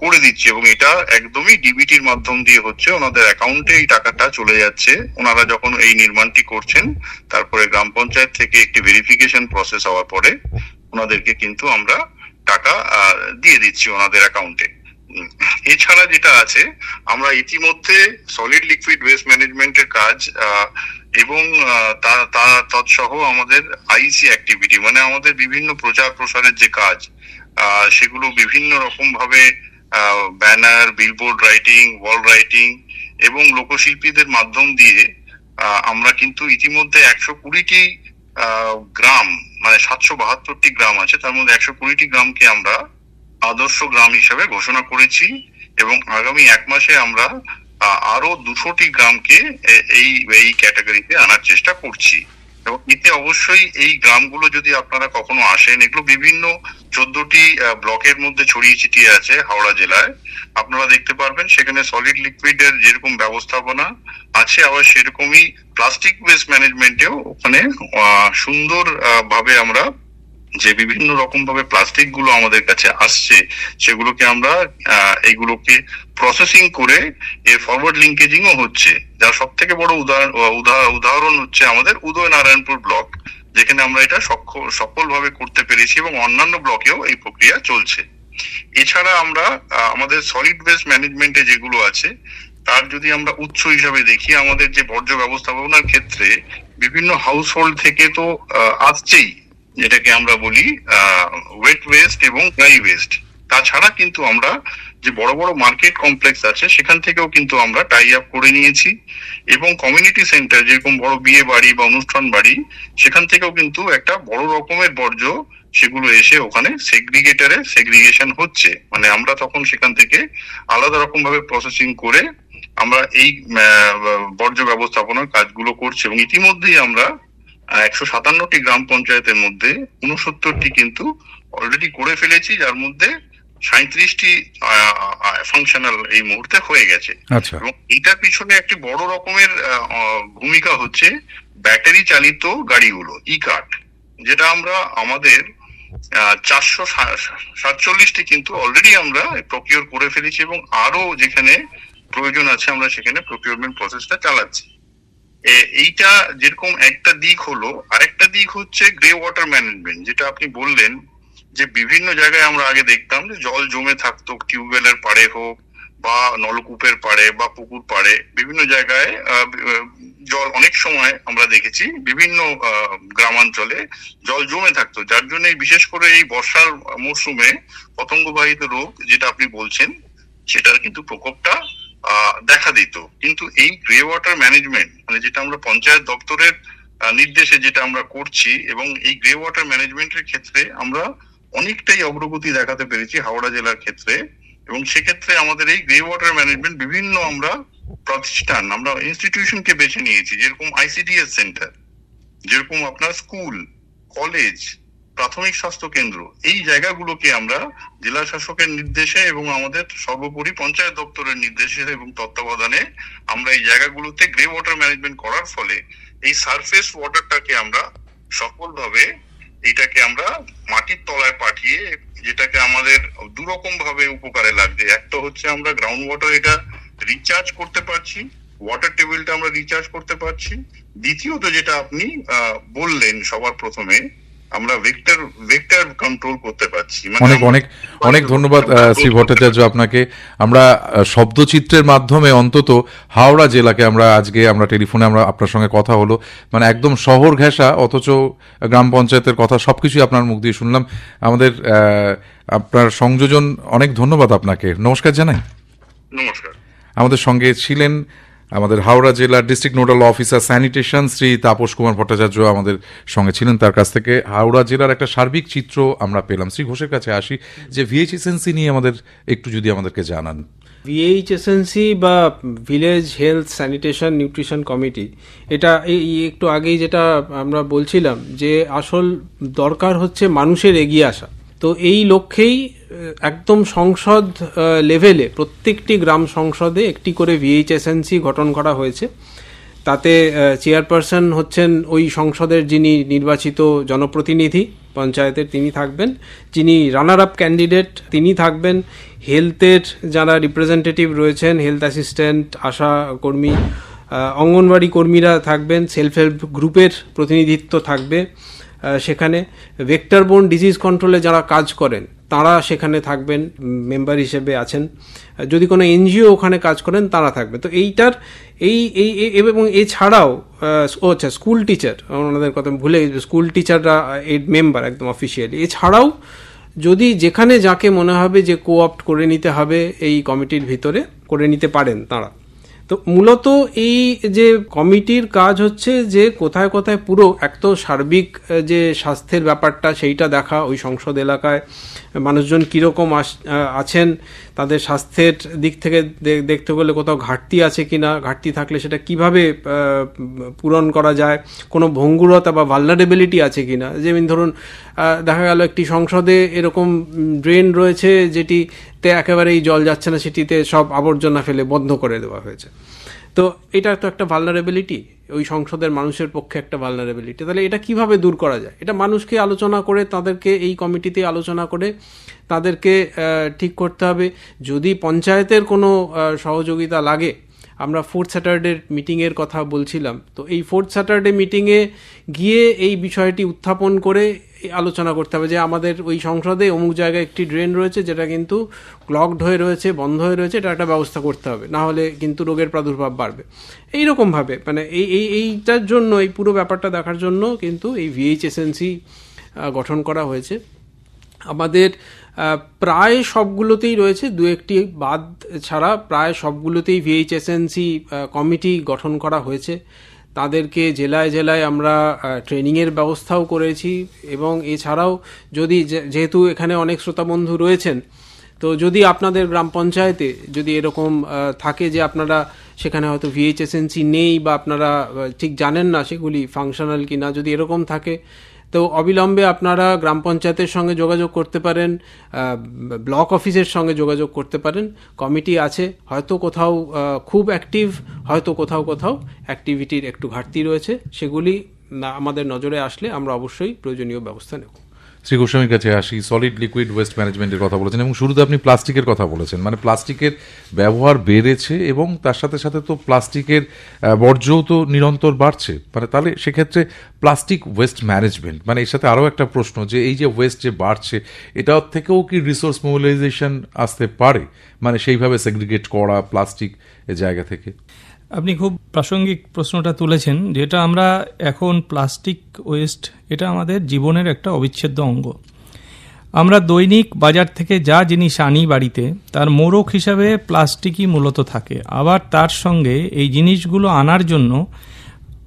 করে দিচ্ছি, এবং এটা একদমই ডিবিটির মাধ্যম দিয়ে হচ্ছে। ওনাদের অ্যাকাউন্টে এই টাকাটা চলে যাচ্ছে। ওনারা যখন এই নির্মাণটি করছেন, তারপরে গ্রাম পঞ্চায়েত থেকে একটি ভেরিফিকেশন প্রসেস হওয়ার পরে ওনাদেরকে কিন্তু আমরা টাকা দিয়ে দিচ্ছি ওনাদের অ্যাকাউন্টে। এছাড়া যেটা আছে, আমরা ইতিমধ্যে সলিড লিকুইড ওয়েস্ট ম্যানেজমেন্টের কাজ এবং তৎসহ আমাদের আইসি অ্যাক্টিভিটি, মানে আমাদের বিভিন্ন প্রচার প্রসারের যে কাজ, সেগুলো বিভিন্ন রকম ভাবে ব্যানার, বিলবোর্ড রাইটিং, ওয়াল রাইটিং এবং লোকশিল্পীদের মাধ্যম দিয়ে আমরা কিন্তু ইতিমধ্যে 120টি গ্রাম, মানে 772টি গ্রাম আছে, তার মধ্যে 120টি গ্রামকে আমরা আদর্শ গ্রাম হিসেবে ঘোষণা করেছি, এবং আগামী 1 মাসে আমরা আরো 200টি গ্রামকে এই ক্যাটাগরিতে আনার চেষ্টা করছি। এবং এতে অবশ্যই এই গ্রামগুলো যদি আপনারা কখনো আসেন, এগুলো বিভিন্ন 14টি ব্লকের মধ্যে ছড়িয়ে ছিটিয়ে আছে হাওড়া জেলায়। আপনারা দেখতে পারবেন সেখানে সলিড লিকুইডের যেরকম ব্যবস্থাপনা আছে, আবার সেরকমই প্লাস্টিক ওয়েস্ট ম্যানেজমেন্টেও ওখানে সুন্দর ভাবে আমরা যে বিভিন্ন রকম ভাবে প্লাস্টিক গুলো আমাদের কাছে আসছে, সেগুলোকে আমরা এইগুলোকে প্রসেসিং করে এর ফরওয়ার্ড লিঙ্কেজিংও হচ্ছে। যার সব থেকে বড় উদাহরণ হচ্ছে আমাদের উদয়নারায়ণপুর ব্লক, যেখানে আমরা এটা সফলভাবে করতে পেরেছি, এবং অন্যান্য ব্লকেও এই প্রক্রিয়া চলছে। এছাড়া আমরা আমাদের সলিড ওয়েস্ট ম্যানেজমেন্টে যেগুলো আছে তার যদি আমরা উৎস হিসাবে দেখি, আমাদের যে বর্জ্য ব্যবস্থাপনার ক্ষেত্রে বিভিন্ন হাউস হোল্ড থেকে তো আসছেই, যেটাকে আমরা বলি ওয়েট ওয়েস্ট এবং ড্রাই ওয়েস্ট। তাছাড়া কিন্তু আমরা যে বড় বড় মার্কেট কমপ্লেক্স আছে সেখান থেকেও কিন্তু আমরা টাই আপ করে নিয়েছি, এবং কমিউনিটি সেন্টার যেরকম বড় বিয়ে বাড়ি বা অনুষ্ঠান বাড়ি, সেখান থেকেও কিন্তু একটা বড় রকমের বর্জ্য সেগুলো এসে ওখানে সেগ্রিগেশন হচ্ছে। মানে আমরা তখন সেখান থেকে আলাদা রকম ভাবে প্রসেসিং করে আমরা এই বর্জ্য ব্যবস্থাপনার কাজগুলো করছি, এবং ইতিমধ্যেই আমরা 157টি গ্রাম পঞ্চায়েতের মধ্যে 69টি কিন্তু অলরেডি করে ফেলেছি, যার মধ্যে 37টি ফাংশনাল এই মুহূর্তে হয়ে গেছে। এবং এটার পিছনে একটি বড় রকমের ভূমিকা হচ্ছে ব্যাটারি চালিত গাড়িগুলো, ই কার্ট, যেটা আমরা আমাদের 447টি কিন্তু অলরেডি আমরা প্রকিউর করে ফেলেছি, এবং আরো যেখানে প্রয়োজন আছে আমরা সেখানে প্রকিউরমেন্ট প্রসেসটা চালাচ্ছি। এইটা যেরকম একটা দিক হলো, আরেকটা দিক হচ্ছে গ্রে ওয়াটার ম্যানেজমেন্ট, যেটা আপনি বললেন যে বিভিন্ন জায়গায় আমরা আগে দেখতাম যে জল জমে থাকতো, টিউবওয়েলের পাড়ে হোক বা নলকূপের পাড়ে বা পুকুর পাড়ে, বিভিন্ন জায়গায় জল অনেক সময় আমরা দেখেছি বিভিন্ন গ্রামাঞ্চলে জল জমে থাকতো, যার জন্য বিশেষ করে এই বর্ষার মরশুমে পতঙ্গবাহিত রোগ যেটা আপনি বলছেন সেটার কিন্তু প্রকোপটা দেখা দিত। কিন্তু এই গ্রে ওয়াটার ম্যানেজমেন্ট, মানে যেটা আমরা পঞ্চায়েত দপ্তরের নির্দেশে যেটা আমরা করছি, এবং এই গ্রে ওয়াটার ম্যানেজমেন্টের ক্ষেত্রে আমরা অনেকটাই অগ্রগতি দেখাতে পেরেছি হাওড়া জেলার ক্ষেত্রে। এবং সেক্ষেত্রে আমাদের এই গ্রে ওয়াটার ম্যানেজমেন্ট বিভিন্ন আমরা প্রতিষ্ঠান, আমরা ইনস্টিটিউশনকে বেছে নিয়েছি, যেরকম আইসিডিএস সেন্টার, যেরকম আপনার স্কুল, কলেজ, প্রাথমিক স্বাস্থ্য কেন্দ্র, এই জায়গাগুলোকে আমরা জেলা শাসকের নির্দেশে এবং আমাদের সর্বোপরি পঞ্চায়েত দপ্তরের নির্দেশে এবং তত্ত্বাবধানে আমরা এই জায়গাগুলোতে গ্রে ওয়াটার ম্যানেজমেন্ট করার ফলে এই সারফেস ওয়াটারটাকে আমরা সফলভাবে এইটাকে আমরা মাটির তলায় পাঠিয়ে, যেটাকে আমাদের দুরকম ভাবে উপকারে লাগবে। একটা হচ্ছে আমরা গ্রাউন্ড ওয়াটার এটা রিচার্জ করতে পারছি, ওয়াটার টেবিলটা আমরা রিচার্জ করতে পারছি। দ্বিতীয়ত যেটা আপনি বললেন সবার প্রথমে, আমরা ভেক্টর কন্ট্রোল করতে পারছি। অনেক অনেক অনেক ধন্যবাদ শ্রী ভট্টাচার্য আপনাকে। আমরা শব্দচিত্রের মাধ্যমে অন্তত হাওড়া জেলাকে আমরা টেলিফোনে আপনার সঙ্গে কথা হলো, মানে একদম শহর ঘেঁষা অথচ গ্রাম পঞ্চায়েতের কথা সবকিছুই আপনার মুখ দিয়ে শুনলাম। আমাদের আপনার সংযোজন, অনেক ধন্যবাদ আপনাকে, নমস্কার জানাই। নমস্কার। আমাদের সঙ্গে ছিলেন আমাদের হাওড়া জেলার district nodal officer sanitation Shri Tapas Kumar Bhattacharya আমাদের সঙ্গে ছিলেন। তার কাছ থেকে হাওড়া জেলার একটা সার্বিক চিত্র আমরা পেলাম। শ্রী ঘোষের কাছে আসি, যে VHSNC নিয়ে একটু যদি আমাদেরকে জানান। VHSNC বা village health sanitation nutrition committee, এটা একটু আগেই যেটা আমরা বলছিলাম যে আসল দরকার হচ্ছে মানুষের এগিয়ে আসা। তো এই লক্ষ্যেই একদম সংসদ লেভেলে প্রত্যেকটি গ্রাম সংসদে একটি করে VHSNC গঠন করা হয়েছে। তাতে চেয়ারপারসন হচ্ছেন ওই সংসদের যিনি নির্বাচিত জনপ্রতিনিধি পঞ্চায়েতের, তিনি থাকবেন। যিনি রানার আপ ক্যান্ডিডেট তিনি থাকবেন। হেলথের যারা রিপ্রেজেন্টেটিভ রয়েছেন, হেলথ অ্যাসিস্ট্যান্ট, আশা কর্মী, অঙ্গনওয়াড়ি কর্মীরা থাকবেন। সেলফ হেল্প গ্রুপের প্রতিনিধিত্ব থাকবে সেখানে। ভেক্টর বোর্ন ডিজিজ কন্ট্রোলে যারা কাজ করেন তারা সেখানে থাকবেন, মেম্বার হিসেবে আছেন। যদি কোনো NGO ওখানে কাজ করেন তারা থাকবে। তো এইটার এবং এছাড়াও আচ্ছা, স্কুল টিচার, ওনাদের কথা ভুলে, স্কুল টিচাররা এই মেম্বার একদম অফিসিয়ালি। এছাড়াও যদি যেখানে যাকে মনে হবে যে কোঅপ্ট করে নিতে হবে এই কমিটির ভিতরে, করে নিতে পারেন তারা। তো মূলত এই যে কমিটির কাজ হচ্ছে যে কোথায় কোথায় পুরো এক তো সার্বিক যে স্বাস্থ্যের ব্যাপারটা সেইটা দেখা, ওই সংসদ এলাকায় মানুষজন কীরকম আছেন, তাদের স্বাস্থ্যের দিক থেকে দেখতে গেলে কোথাও ঘাটতি আছে কিনা, ঘাটতি থাকলে সেটা কিভাবে পূরণ করা যায়, কোনো ভঙ্গুরতা বা ভালনারেবিলিটি আছে কিনা। যেমন ধরুন দেখা গেল একটি সংসদে এরকম ড্রেন রয়েছে যেটিতে একেবারেই জল যাচ্ছে না, সেটিতে সব আবর্জনা ফেলে বন্ধ করে দেওয়া হয়েছে। তো এটা তো একটা ভালনারেবিলিটি, ওই সংসদের মানুষের পক্ষে একটা ভালনারেবিলিটি। তাহলে এটা কিভাবে দূর করা যায়, এটা মানুষকে আলোচনা করে, তাদেরকে এই কমিটিতে আলোচনা করে তাদেরকে ঠিক করতে হবে। যদি পঞ্চায়েতের কোনো সহযোগিতা লাগে, আমরা 4th স্যাটারডে মিটিংয়ের কথা বলছিলাম, তো এই 4th স্যাটারডে মিটিংয়ে গিয়ে এই বিষয়টি উত্থাপন করে আলোচনা করতে হবে যে আমাদের ওই সংসদে অমুক জায়গায় একটি ড্রেন রয়েছে যেটা কিন্তু ক্লগড হয়ে রয়েছে, বন্ধ হয়ে রয়েছে, এটা একটা ব্যবস্থা করতে হবে, না হলে কিন্তু রোগের প্রাদুর্ভাব বাড়বে। এইরকমভাবে মানে এইটার জন্য, এই পুরো ব্যাপারটা দেখার জন্য কিন্তু এই VHSNC গঠন করা হয়েছে। আমাদের প্রায় সবগুলোতেই রয়েছে, দু একটি বাদ ছাড়া প্রায় সবগুলোতেই VHSNC কমিটি গঠন করা হয়েছে। তাদেরকে জেলায় জেলায় আমরা ট্রেনিংয়ের ব্যবস্থাও করেছি। এবং এছাড়াও যদি, যেহেতু এখানে অনেক শ্রোতাবন্ধু রয়েছেন, তো যদি আপনাদের গ্রাম পঞ্চায়েতে যদি এরকম থাকে যে আপনারা সেখানে হয়তো VHSNC নেই বা আপনারা ঠিক জানেন না সেগুলি ফাংশনাল কি না, যদি এরকম থাকে তো অবিলম্বে আপনারা গ্রাম পঞ্চায়েতের সঙ্গে যোগাযোগ করতে পারেন, ব্লক অফিসের সঙ্গে যোগাযোগ করতে পারেন। কমিটি আছে, হয়তো কোথাও খুব অ্যাক্টিভ, হয়তো কোথাও কোথাও অ্যাক্টিভিটির একটু ঘাটতি রয়েছে, সেগুলি আমাদের নজরে আসলে আমরা অবশ্যই প্রয়োজনীয় ব্যবস্থা নেব। শ্রী গোস্বামীর কাছে আসি। সলিড লিকুইড ওয়েস্ট ম্যানেজমেন্টের কথা বলেছেন এবং শুরুতে আপনি প্লাস্টিকের কথা বলেছেন, মানে প্লাস্টিকের ব্যবহার বেড়েছে এবং তার সাথে সাথে তো প্লাস্টিকের বর্জ্যও তো নিরন্তর বাড়ছে। মানে তাহলে সেক্ষেত্রে প্লাস্টিক ওয়েস্ট ম্যানেজমেন্ট, মানে এর সাথে আরও একটা প্রশ্ন যে এই যে ওয়েস্ট যে বাড়ছে, এটা থেকেও কি রিসোর্স মোবিলাইজেশন আসতে পারে, মানে সেইভাবে সেগ্রিগেট করা প্লাস্টিক এর জায়গা থেকে? আপনি খুব প্রাসঙ্গিক প্রশ্নটা তুলেছেন, যেটা আমরা এখন প্লাস্টিক ওয়েস্ট, এটা আমাদের জীবনের একটা অবিচ্ছেদ্য অঙ্গ। আমরা দৈনিক বাজার থেকে যা জিনিস আনি বাড়িতে, তার মোড়ক হিসাবে প্লাস্টিকই মূলত থাকে। আবার তার সঙ্গে এই জিনিসগুলো আনার জন্য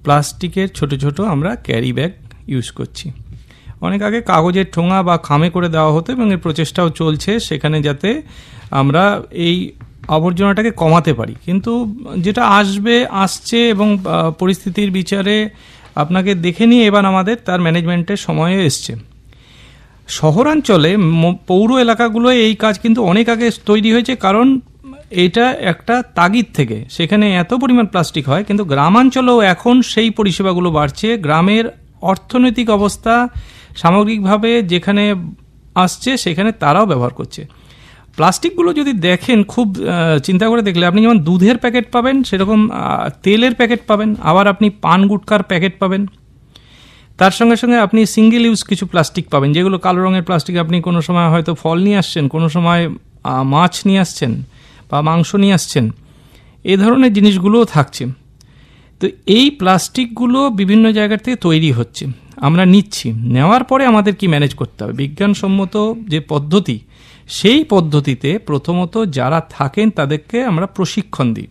প্লাস্টিকের ছোট ছোট আমরা ক্যারি ব্যাগ ইউজ করছি। অনেক আগে কাগজের ঠোঙা বা খামে করে দেওয়া হতো এবং এর প্রচেষ্টাও চলছে সেখানে, যাতে আমরা এই আবর্জনাটাকে কমাতে পারি। কিন্তু যেটা আসছে এবং পরিস্থিতির বিচারে আপনাকে দেখে নিয়ে এবার আমাদের তার ম্যানেজমেন্টের সময়ও এসছে। শহরাঞ্চলে পৌর এলাকাগুলোয় এই কাজ কিন্তু অনেক আগে তৈরি হয়েছে, কারণ এটা একটা তাগিদ থেকে সেখানে এত পরিমাণ প্লাস্টিক হয়। কিন্তু গ্রামাঞ্চলেও এখন সেই পরিষেবাগুলো বাড়ছে, গ্রামের অর্থনৈতিক অবস্থা সামগ্রিকভাবে যেখানে আসছে সেখানে তারাও ব্যবহার করছে। প্লাস্টিকগুলো যদি দেখেন, খুব চিন্তা করে দেখলে আপনি যেমন দুধের প্যাকেট পাবেন, সেরকম তেলের প্যাকেট পাবেন, আবার আপনি পান গুটকার প্যাকেট পাবেন। তার সঙ্গে সঙ্গে আপনি সিঙ্গেল ইউজ কিছু প্লাস্টিক পাবেন, যেগুলো কালো রঙের প্লাস্টিক। আপনি কোনো সময় হয়তো ফল নিয়ে আসছেন, কোনো সময় মাছ নিয়ে আসছেন বা মাংস নিয়ে আসছেন, এই ধরনের জিনিসগুলোও থাকছে। তো এই প্লাস্টিকগুলো বিভিন্ন জায়গা থেকে তৈরি হচ্ছে, আমরা নিচ্ছি। নেওয়ার পরে আমাদের কি ম্যানেজ করতে হবে? বিজ্ঞানসম্মত যে পদ্ধতি, সেই পদ্ধতিতে প্রথমত যারা থাকেন তাদেরকে আমরা প্রশিক্ষণ দিই।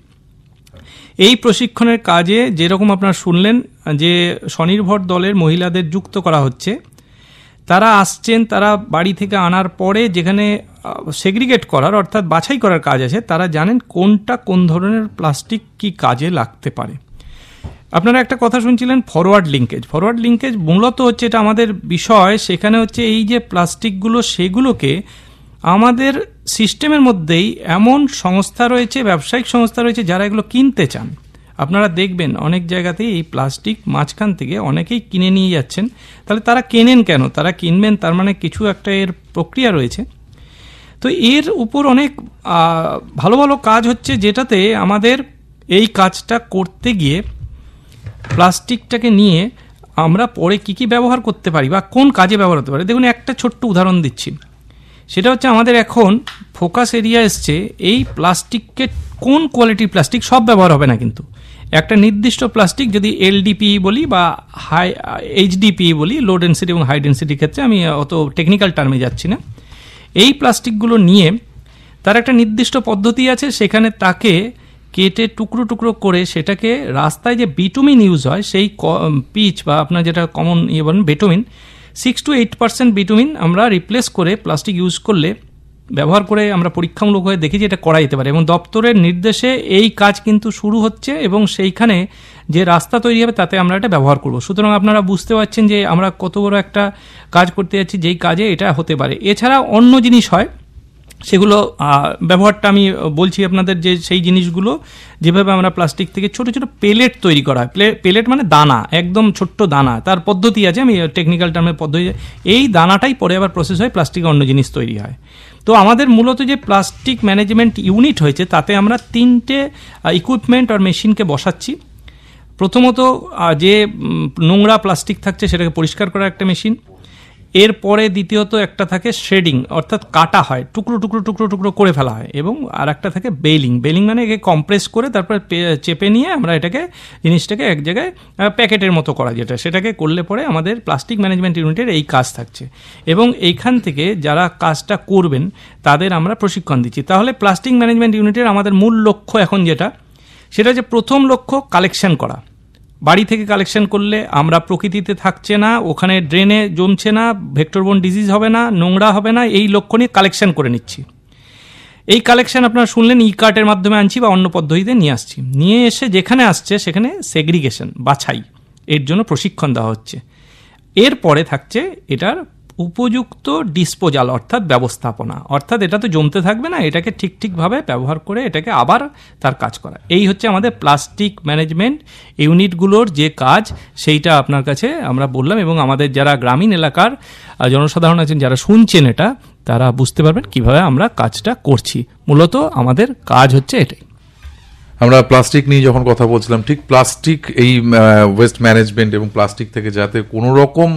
এই প্রশিক্ষণের কাজে যেরকম আপনারা শুনলেন যে স্বনির্ভর দলের মহিলাদের যুক্ত করা হচ্ছে, তারা আসছেন, তারা বাড়ি থেকে আনার পরে যেখানে সেগ্রিগেট করার অর্থাৎ বাছাই করার কাজ আছে, তারা জানেন কোনটা কোন ধরনের প্লাস্টিক কি কাজে লাগতে পারে। আপনারা একটা কথা শুনছিলেন ফরওয়ার্ড লিঙ্কেজ। ফরওয়ার্ড লিঙ্কেজ মূলত হচ্ছে, এটা আমাদের বিষয়, সেখানে হচ্ছে এই যে প্লাস্টিকগুলো, সেগুলোকে আমাদের সিস্টেমের মধ্যেই এমন সংস্থা রয়েছে, ব্যবসায়িক সংস্থা রয়েছে, যারা এগুলো কিনতে চান। আপনারা দেখবেন অনেক জায়গাতেই এই প্লাস্টিক মাঝখান থেকে অনেকেই কিনে নিয়ে যাচ্ছেন। তাহলে তারা কেনেন কেন? তারা কিনবেন, তার মানে কিছু একটা এর প্রক্রিয়া রয়েছে। তো এর উপর অনেক ভালো ভালো কাজ হচ্ছে, যেটাতে আমাদের এই কাজটা করতে গিয়ে প্লাস্টিকটাকে নিয়ে আমরা পরে কী কী ব্যবহার করতে পারি বা কোন কাজে ব্যবহার হতে পারে। দেখুন, একটা ছোট্ট উদাহরণ দিচ্ছি। সেটা হচ্ছে, আমাদের এখন ফোকাস এরিয়া এসছে এই প্লাস্টিককে কোন কোয়ালিটির প্লাস্টিক, সব ব্যবহার হবে না, কিন্তু একটা নির্দিষ্ট প্লাস্টিক, যদি এলডিপিই বলি বা হাই এইচডিপিই বলি, লো ডেন্সিটি এবং হাই ডেন্সিটির ক্ষেত্রে, আমি অত টেকনিক্যাল টার্মে যাচ্ছি না। এই প্লাস্টিকগুলো নিয়ে তার একটা নির্দিষ্ট পদ্ধতি আছে, সেখানে তাকে কেটে টুকরো টুকরো করে সেটাকে রাস্তায় যে বিটুমিন ইউজ হয়, সেই পিচ বা আপনার যেটা কমন বলেন বিটুমিন, 6 to 8% বিটুমিন আমরা রিপ্লেস করে প্লাস্টিক ইউজ করলে, ব্যবহার করে আমরা পরীক্ষামূলক হয়ে দেখি যে এটা করা যেতে পারে। এবং দপ্তরের নির্দেশে এই কাজ কিন্তু শুরু হচ্ছে, এবং সেইখানে যে রাস্তা তৈরি হবে তাতে আমরা এটা ব্যবহার করব। সুতরাং আপনারা বুঝতে পারছেন যে আমরা কত বড় একটা কাজ করতে যাচ্ছি, যেই কাজে এটা হতে পারে। এছাড়া অন্য জিনিস হয়, সেগুলো ব্যবহারটা আমি বলছি আপনাদের, যে সেই জিনিসগুলো যেভাবে আমরা প্লাস্টিক থেকে ছোট ছোট পেলেট তৈরি করা হয়। পেলেট মানে দানা, একদম ছোট্ট দানা, তার পদ্ধতি আছে, আমি টেকনিক্যাল টার্মের পদ্ধতি। এই দানাটাই পরে আবার প্রসেস হয়, প্লাস্টিকের অন্য জিনিস তৈরি হয়। তো আমাদের মূলত যে প্লাস্টিক ম্যানেজমেন্ট ইউনিট হয়েছে, তাতে আমরা 3টে ইকুইপমেন্ট আর মেশিনকে বসাচ্ছি। প্রথমত যে নোংরা প্লাস্টিক থাকছে সেটাকে পরিষ্কার করার একটা মেশিন। এরপরে দ্বিতীয়ত একটা থাকে শ্রেডিং, অর্থাৎ কাটা হয়, টুকরো টুকরো টুকরো টুকরো করে ফেলা হয়। এবং আর একটা থাকে বেলিং। বেলিং মানে একে কম্প্রেস করে তারপরে চেপে নিয়ে আমরা জিনিসটাকে এক জায়গায় প্যাকেটের মতো করা, যেটা সেটাকে করলে পরে আমাদের প্লাস্টিক ম্যানেজমেন্ট ইউনিটের এই কাজ থাকছে। এবং এইখান থেকে যারা কাজটা করবেন তাদের আমরা প্রশিক্ষণ দিচ্ছি। তাহলে প্লাস্টিক ম্যানেজমেন্ট ইউনিটের আমাদের মূল লক্ষ্য এখন যেটা, সেটা হচ্ছে প্রথম লক্ষ্য কালেকশন করা। বাড়ি থেকে কালেকশন করলে আমরা প্রকৃতিতে থাকছে না, ওখানে ড্রেনে জমছে না, ভেক্টরবোর্ন ডিজিজ হবে না, নোংরা হবে না, এই লক্ষ্য নিয়ে কালেকশন করে নিচ্ছি। এই কালেকশন আপনারা শুনলেন ই কার্টের মাধ্যমে আনছি বা অন্য পদ্ধতিতে নিয়ে আসছি। নিয়ে এসে যেখানে আসছে সেখানে সেগ্রিগেশন, বাছাই, এর জন্য প্রশিক্ষণ দেওয়া হচ্ছে। এরপরে থাকছে এটার উপযুক্ত ডিসপোজাল, অর্থাৎ ব্যবস্থাপনা, অর্থাৎ এটা তো জমতে থাকবে না, এটাকে ঠিকভাবে ব্যবহার করে এটাকে আবার তার কাজ করা। এই হচ্ছে আমাদের প্লাস্টিক ম্যানেজমেন্ট ইউনিটগুলোর যে কাজ, সেইটা আপনার কাছে আমরা বললাম। এবং আমাদের যারা গ্রামীণ এলাকার জনসাধারণ আছেন, যারা শুনছেন এটা, তারা বুঝতে পারবেন কিভাবে আমরা কাজটা করছি। মূলত আমাদের কাজ হচ্ছে এটাই। আমরা প্লাস্টিক নিয়ে যখন কথা বলছিলাম, ঠিক প্লাস্টিক এই ওয়েস্ট ম্যানেজমেন্ট এবং প্লাস্টিক থেকে যাতে কোনো রকম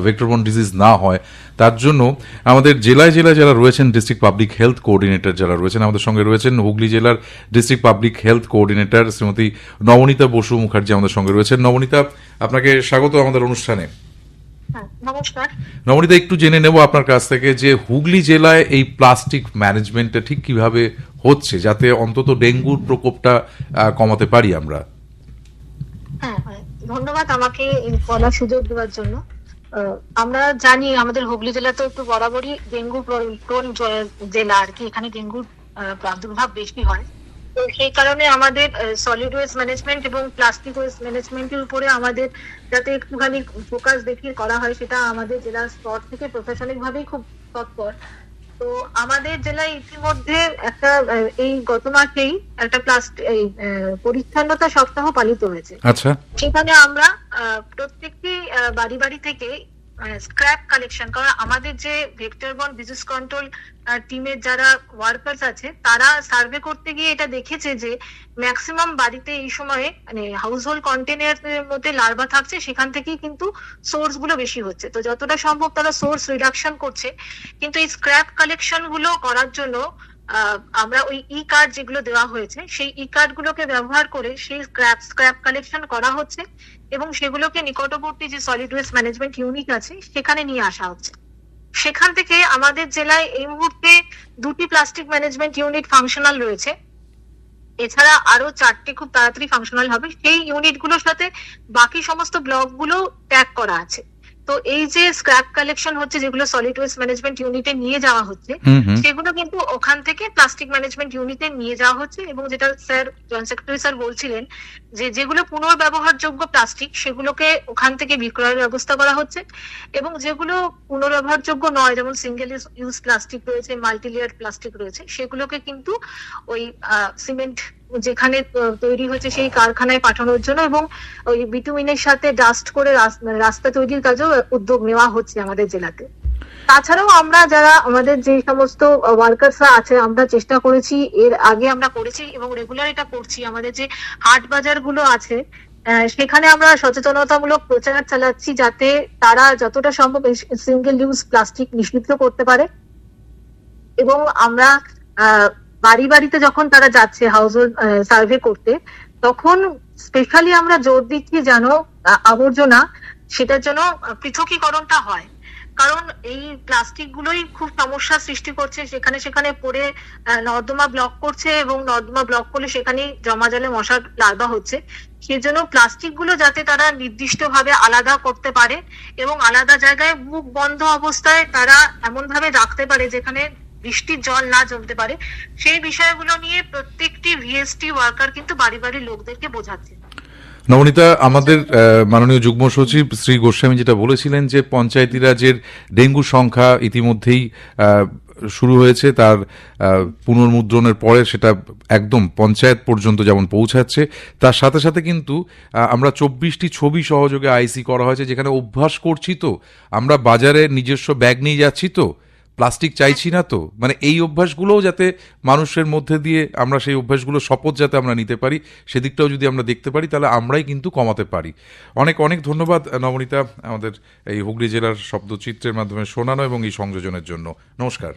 ভেক্টরবোর্ন ডিজিজ না হয়, তার জন্য আমাদের জেলায় জেলায় যারা রয়েছেন, ডিস্ট্রিক্ট পাবলিক হেলথ কোঅর্ডিনেটর যারা রয়েছেন, আমাদের সঙ্গে রয়েছেন হুগলি জেলার district public health coordinator Shrimati Nabanita Basu Mukherjee আমাদের সঙ্গে রয়েছেন। নবনীতা, আপনাকে স্বাগত আমাদের অনুষ্ঠানে। নমস্কার। নবনীতা, একটু জেনে নেব আপনার কাছ থেকে যে হুগলি জেলায় এই প্লাস্টিক ম্যানেজমেন্টটা ঠিক কিভাবে হচ্ছে, যাতে অন্তত ডেঙ্গুর প্রকোপটা কমাতে পারি আমরা। হ্যাঁ, ধন্যবাদ আমাকে বলার সুযোগ দেওয়ার জন্য। আমরা জানি আমাদের হুগলি জেলা তো একটু বরাবরই ডেঙ্গু প্রবণ জেলা আর কি, এখানে ডেঙ্গুর প্রাদুর্ভাব বেশি হয়। তো সেই কারণে আমাদের সলিড ওয়েস্ট ম্যানেজমেন্ট এবং প্লাস্টিক ওয়েস্ট ম্যানেজমেন্টের উপরে আমাদের যাতে একটুখানি ফোকাস দেখিয়ে করা হয়, সেটা আমাদের জেলার স্তর থেকে প্রশাসনিক ভাবেই খুব তৎপর। তো আমাদের জেলায় ইতিমধ্যে একটা এই গত মাসেই একটা পরিচ্ছন্নতা সপ্তাহ পালিত হয়েছে। আচ্ছা, সেখানে আমরা প্রত্যেকটি বাড়ি বাড়ি থেকে স্ক্র্যাপ কালেকশন, কারণ আমাদের যে ভেক্টর বর্ন ডিজিজ কন্ট্রোল টিমের যারা ওয়ার্কার্স আছে তারা সার্ভে করতে গিয়ে এটা দেখেছে যে ম্যাক্সিমাম বাড়িতে এই সময়ে মানে হাউস হোল্ড কন্টেনারের মধ্যে লার্ভা থাকছে, সেখান থেকেই কিন্তু সোর্স গুলো বেশি হচ্ছে। তো যতটা সম্ভব তারা সোর্স রিডাকশন করছে, কিন্তু এই স্ক্র্যাপ কালেকশন গুলো করার জন্য আমরা ওই ই কার্ড যেগুলো দেওয়া হয়েছে সেই ই কার্ড গুলোকে ব্যবহার করে সেই স্ক্র্যাপ কালেকশন করা হচ্ছে এবং সেগুলোকে নিকটবর্তী যে সলিড ওয়েস্ট ম্যানেজমেন্ট ইউনিট আছে সেখানে নিয়ে আসা হচ্ছে। সেখান থেকে আমাদের জেলায় এই মুহূর্তে 2টি প্লাস্টিক ম্যানেজমেন্ট ইউনিট ফাংশনাল রয়েছে, এছাড়া আরো 4টি খুব তাড়াতাড়ি ফাংশনাল হবে। সেই ইউনিট গুলোর সাথে বাকি সমস্ত ব্লক গুলো ট্যাগ করা আছে। তো এই যে স্ক্র্যাপ কালেকশন হচ্ছে যেগুলো সলিড ওয়েস্ট ম্যানেজমেন্ট ইউনিটে নিয়ে যাওয়া হচ্ছে, সেগুলো কিন্তু ওখান থেকে প্লাস্টিক ম্যানেজমেন্ট ইউনিটে নিয়ে যাওয়া হচ্ছে এবং যেটা স্যার জয়েন্ট সেক্রেটারি স্যার বলছিলেন যে যেগুলো পুনর্ব্যবহারযোগ্য প্লাস্টিক সেগুলোকে ওখান থেকে বিক্রয়ের ব্যবস্থা করা হচ্ছে এবং যেগুলো পুনর্ব্যবহারযোগ্য নয়, যেমন সিঙ্গেল ইউজ প্লাস্টিক রয়েছে, মাল্টিলেয়ার প্লাস্টিক রয়েছে, সেগুলোকে কিন্তু ওই সিমেন্ট যেখানে তৈরি হয়েছে সেই কারখানায় পাঠানোর জন্য এবং ওই বিটুমিনের সাথে ডাস্ট করে রাস্তা তৈরির কাজেও উদ্যোগ নেওয়া হচ্ছে আমাদের জেলাতে। তাছাড়াও আমরা যারা আমাদের যে সমস্ত ওয়ার্কার্সরা আছে আমরা চেষ্টা করেছি, এর আগে আমরা করেছি এবং রেগুলার এটা করছি, আমাদের যে হাট বাজার গুলো আছে সেখানে আমরা সচেতনতামূলক প্রচার চালাচ্ছি যাতে তারা যতটা সম্ভব সিঙ্গেল ইউজ প্লাস্টিক নিষিদ্ধ করতে পারে। এবং আমরা বাড়ি বাড়িতে যখন তারা যাচ্ছে হাউস হোল্ড সার্ভে করতে, তখন স্পেশালি আমরা জোর দিচ্ছি যেন আবর্জনা সেটার জন্য পৃথকীকরণটা হয়, কারণ এই প্লাস্টিক গুলোই খুব সমস্যা সৃষ্টি করছে, সেখানে পড়ে নর্দমা ব্লক করছে এবং নর্দমা ব্লক করলে সেখানেই জমা জলে মশার লার্ভা হচ্ছে। সেজন্য প্লাস্টিক গুলো যাতে তারা নির্দিষ্ট ভাবে আলাদা করতে পারে এবং আলাদা জায়গায় মুখ বন্ধ অবস্থায় তারা এমন ভাবে রাখতে পারে যেখানে বৃষ্টির জল না জমতে পারে, সেই বিষয়গুলো নিয়ে প্রত্যেকটি ভিএসটি ওয়ার্কার কিন্তু বাড়ি বাড়ি লোকদেরকে বোঝাচ্ছে। নবনীতা, আমাদের মাননীয় যুগ্ম সচিব শ্রী গোস্বামী যেটা বলেছিলেন যে পঞ্চায়েতি রাজের ডেঙ্গু সংখ্যা ইতিমধ্যেই শুরু হয়েছে, তার পুনর্মুদ্রণের পরে সেটা একদম পঞ্চায়েত পর্যন্ত যেমন পৌঁছাচ্ছে, তার সাথে সাথে কিন্তু আমরা 24টি ছবি সহযোগে আইসি করা হয়েছে, যেখানে অভ্যাস করছি তো আমরা বাজারে নিজস্ব ব্যাগ নিয়ে যাচ্ছি তো প্লাস্টিক চাইছি না তো, মানে এই অভ্যাসগুলোও যাতে মানুষের মধ্যে দিয়ে আমরা সেই অভ্যাসগুলো শপথ যাতে আমরা নিতে পারি, সেদিকটাও যদি আমরা দেখতে পারি তাহলে আমরাই কিন্তু কমাতে পারি। অনেক অনেক ধন্যবাদ নবনীতা আমাদের এই হুগলি জেলার শব্দচিত্রের মাধ্যমে শোনানো এবং এই সংযোজনের জন্য। নমস্কার।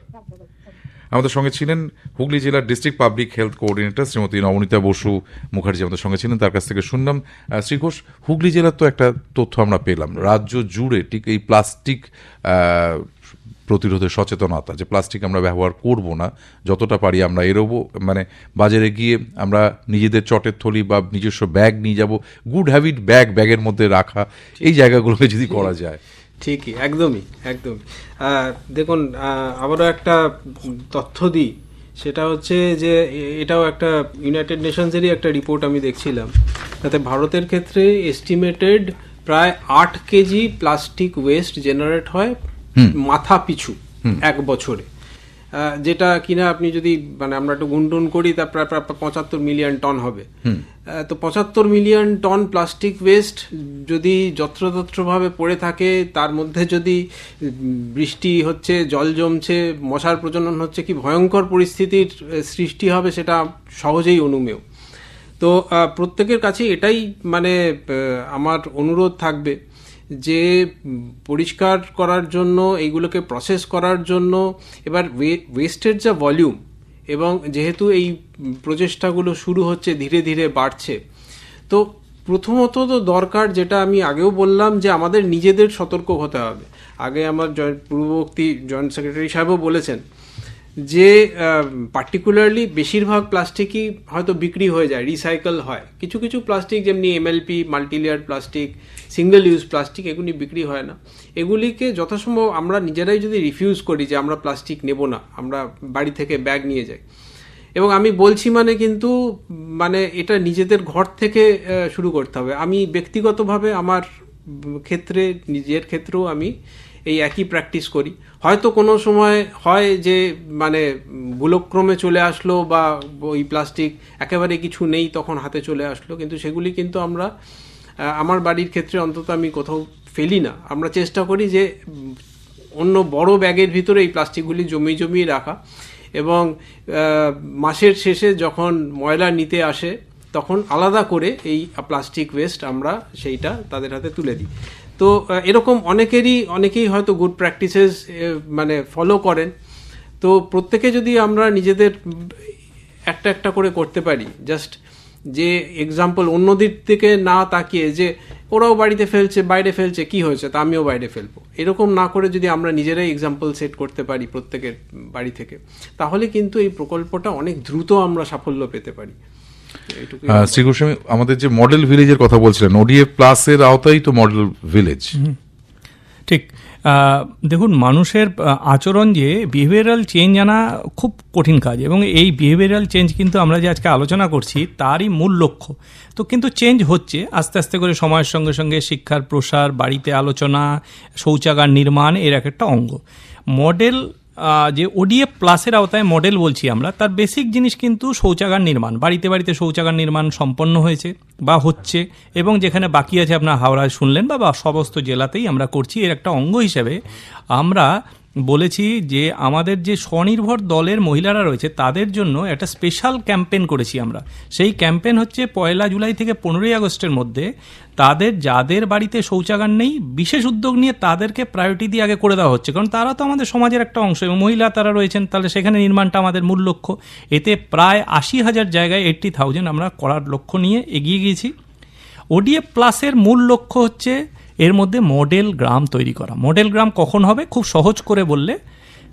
আমাদের সঙ্গে ছিলেন হুগলি জেলার district public health coordinator Shrimati Nabanita Basu Mukherjee আমাদের সঙ্গে ছিলেন, তার কাছ থেকে শুনলাম। শ্রী ঘোষ, হুগলি জেলার তো একটা তথ্য আমরা পেলাম, রাজ্য জুড়ে ঠিক এই প্লাস্টিক প্রতিরোধের সচেতনতা, যে প্লাস্টিক আমরা ব্যবহার করব না, যতটা পারি আমরা এড়োবো, মানে বাজারে গিয়ে আমরা নিজেদের চটের থলি বা নিজস্ব ব্যাগ নিয়ে যাব, গুড হ্যাবিট ব্যাগের মধ্যে রাখা, এই জায়গাগুলোকে যদি করা যায়। ঠিকই, একদমই। দেখুন, আবারও একটা তথ্য দিই, সেটা হচ্ছে যে এটাও একটা ইউনাইটেড নেশনসেরই একটা রিপোর্ট আমি দেখছিলাম, তাতে ভারতের ক্ষেত্রে এস্টিমেটেড প্রায় 8 কেজি প্লাস্টিক ওয়েস্ট জেনারেট হয় মাথা পিছু এক বছরে, যেটা কিনা আপনি যদি মানে আমরা একটু গুনটুন করি তা প্রায় 75 মিলিয়ন টন হবে। তো 75 মিলিয়ন টন প্লাস্টিক ওয়েস্ট যদি যত্রতত্রভাবে পড়ে থাকে, তার মধ্যে যদি বৃষ্টি হচ্ছে, জল জমছে, মশার প্রজনন হচ্ছে, কি ভয়ঙ্কর পরিস্থিতির সৃষ্টি হবে সেটা সহজেই অনুমেয়। তো প্রত্যেকের কাছে এটাই মানে আমার অনুরোধ থাকবে যে পরিষ্কার করার জন্য, এইগুলোকে প্রসেস করার জন্য, এবার ওয়েস্টের যা ভলিউম এবং যেহেতু এই প্রচেষ্টাগুলো শুরু হচ্ছে, ধীরে ধীরে বাড়ছে, তো প্রথমত তো দরকার, যেটা আমি আগেও বললাম, যে আমাদের নিজেদের সতর্ক হতে হবে। আগে আমার পূর্ববর্তী জয়েন্ট সেক্রেটারি সাহেবও বলেছেন যে পার্টিকুলারলি বেশিরভাগ প্লাস্টিকই হয়তো বিক্রি হয়ে যায়, রিসাইকেল হয়, কিছু কিছু প্লাস্টিক যেমনি MLP, multilayer plastic, single use plastic, এগুলি বিক্রি হয় না। এগুলিকে যথাসম্ভব আমরা নিজেরাই যদি রিফিউজ করি যে আমরা প্লাস্টিক নেব না, আমরা বাড়ি থেকে ব্যাগ নিয়ে যাই, এবং আমি বলছি মানে কিন্তু মানে এটা নিজেদের ঘর থেকে শুরু করতে হবে। আমি ব্যক্তিগতভাবে আমার ক্ষেত্রে, নিজের ক্ষেত্রেও আমি এই একই প্র্যাকটিস করি। হয়তো কোনো সময় হয় যে মানে ভুলক্রমে চলে আসলো বা ওই প্লাস্টিক একেবারে কিছু নেই তখন হাতে চলে আসলো, কিন্তু সেগুলি কিন্তু আমরা আমার বাড়ির ক্ষেত্রে অন্তত আমি কোথাও ফেলি না। আমরা চেষ্টা করি যে অন্য বড় ব্যাগের ভিতরে এই প্লাস্টিকগুলি জমিয়ে রাখা, এবং মাসের শেষে যখন ময়লা নিতে আসে তখন আলাদা করে এই প্লাস্টিক ওয়েস্ট আমরা সেইটা তাদের হাতে তুলে দিই। তো এরকম অনেকেই হয়তো গুড প্র্যাকটিসেস মানে ফলো করেন। তো প্রত্যেকে যদি আমরা নিজেদের একটা করে করতে পারি, জাস্ট যে এক্সাম্পল অন্যদের থেকে না তাকিয়ে যে ওরাও বাড়িতে ফেলছে, বাইরে ফেলছে, কি হয়েছে তা আমিও বাইরে ফেলবো, এরকম না করে যদি আমরা নিজেরাই এক্সাম্পল সেট করতে পারি প্রত্যেকের বাড়ি থেকে, তাহলে কিন্তু এই প্রকল্পটা অনেক দ্রুত আমরা সাফল্য পেতে পারি। শ্রী গোস্বামী, আমাদের যে মডেল ভিলেজের কথা বলছিলেন, ওডিএফ প্লাসের আওতাই তো মডেল ভিলেজ। ঠিক। দেখুন, মানুষের আচরণ যে বিহেভিয়ারাল চেঞ্জ আনা খুব কঠিন কাজ, এবং এই বিহেভিয়ারাল চেঞ্জ কিন্তু আমরা যে আজকে আলোচনা করছি তারই মূল লক্ষ্য। তো কিন্তু চেঞ্জ হচ্ছে আস্তে আস্তে করে সময়ের সঙ্গে সঙ্গে, শিক্ষার প্রসার, বাড়িতে আলোচনা, শৌচাগার নির্মাণ এর এক একটা অঙ্গ। মডেল যে ওডিএফ প্লাসের আওতায় মডেল বলছি আমরা, তার বেসিক জিনিস কিন্তু শৌচাগার নির্মাণ। বাড়িতে বাড়িতে শৌচাগার নির্মাণ সম্পন্ন হয়েছে বা হচ্ছে, এবং যেখানে বাকি আছে আপনার হাওড়ায় শুনলেন বা সমস্ত জেলাতেই আমরা করছি। এর একটা অঙ্গ হিসেবে আমরা বলেছি যে আমাদের যে স্বনির্ভর দলের মহিলারা রয়েছে তাদের জন্য একটা স্পেশাল ক্যাম্পেইন করেছি আমরা। সেই ক্যাম্পেইন হচ্ছে 1 জুলাই থেকে 15 আগস্টের মধ্যে যাদের বাড়িতে শৌচাগার নেই, বিশেষ উদ্যোগ নিয়ে তাদেরকে প্রায়োরিটি দিয়ে আগে করে দেওয়া হচ্ছে, কারণ তারা তো আমাদের সমাজের একটা অংশ এবং মহিলা তারা রয়েছেন, তাহলে সেখানে নির্মাণটা আমাদের মূল লক্ষ্য। এতে প্রায় 80,000 জায়গায় 80,000 আমরা করার লক্ষ্য নিয়ে এগিয়ে গিয়েছি। ওডিএফ প্লাসের মূল লক্ষ্য হচ্ছে এর মধ্যে মডেল গ্রাম তৈরি করা। মডেল গ্রাম কখন হবে, খুব সহজ করে বললে,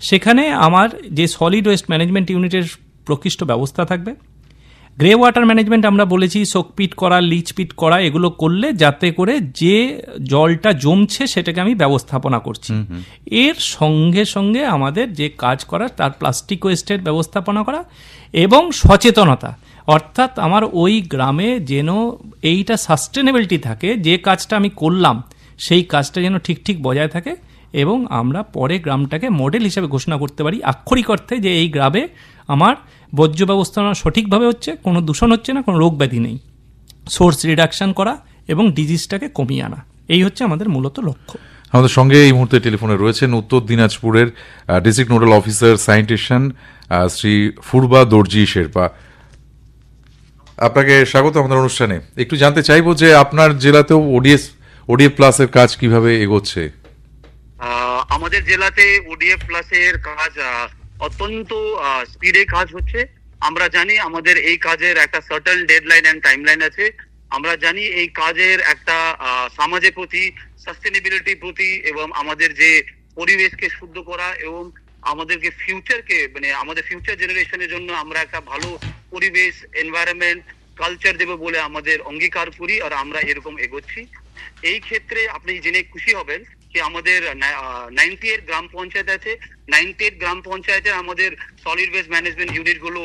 সেখানে আমার যে সলিড ওয়েস্ট ম্যানেজমেন্ট ইউনিটের প্রকৃষ্ট ব্যবস্থা থাকবে। গ্রে ওয়াটার ম্যানেজমেন্ট আমরা বলেছি, সোকপিট করা, লিচ পিট করা, এগুলো করলে যাতে করে যে জলটা জমছে সেটাকে আমি ব্যবস্থাপনা করছি। এর সঙ্গে সঙ্গে আমাদের যে কাজ করার তার প্লাস্টিক ওয়েস্টের ব্যবস্থাপনা করা এবং সচেতনতা, অর্থাৎ আমার ওই গ্রামে যেন এইটা সাস্টেনেবিলিটি থাকে, যে কাজটা আমি করলাম সেই কাজটা যেন ঠিক বজায় থাকে, এবং আমরা পরে গ্রামটাকে মডেল হিসেবে ঘোষণা করতে পারি আক্ষরিক অর্থে, যে এই গ্রামে আমার বর্জ্য ব্যবস্থাপনা সঠিকভাবে হচ্ছে, কোনো দূষণ হচ্ছে না, কোনো রোগ ব্যাধি নেই। সোর্স রিডাকশন করা এবং ডিজিজটাকে কমিয়ে আনা, এই হচ্ছে আমাদের মূলত লক্ষ্য। আমাদের সঙ্গে এই মুহূর্তে টেলিফোনে রয়েছেন উত্তর দিনাজপুরের district nodal officer sanitation Shri Phurba Dorji Sherpa. আপনাকে স্বাগত আমাদের অনুষ্ঠানে। একটু জানতে চাইবো যে আপনার জেলাতেও ওডিএফ প্লাসের কাজ কিভাবে এগোচ্ছে? আমাদের জেলাতে ওডিএফ প্লাসের কাজ অত্যন্ত স্পিডে কাজ হচ্ছে। আমরা জানি আমাদের এই কাজের একটা সার্টেন ডেডলাইন এন্ড টাইমলাইন আছে। আমরা জানি এই কাজের একটা সমাজের প্রতি, সাস্টেনেবিলিটির প্রতি, এবং আমাদের যে পরিবেশকে শুদ্ধ করা এবং আমাদেরকে ফিউচারকে, মানে আমাদের ফিউচার জেনারেশনের জন্য আমরা একটা ভালো পরিবেশ, এনভায়রনমেন্ট, কালচার দেবো বলে আমাদের অঙ্গীকার করি, আর আমরা এরকম এগোচ্ছি। এই ক্ষেত্রে আপনি জেনে খুশি হবেন যে আমাদের 98 গ্রাম পঞ্চায়েত আছে। 98 গ্রাম পঞ্চায়েতে আমাদের সলিড ওয়েস্ট ম্যানেজমেন্ট ইউনিট গুলো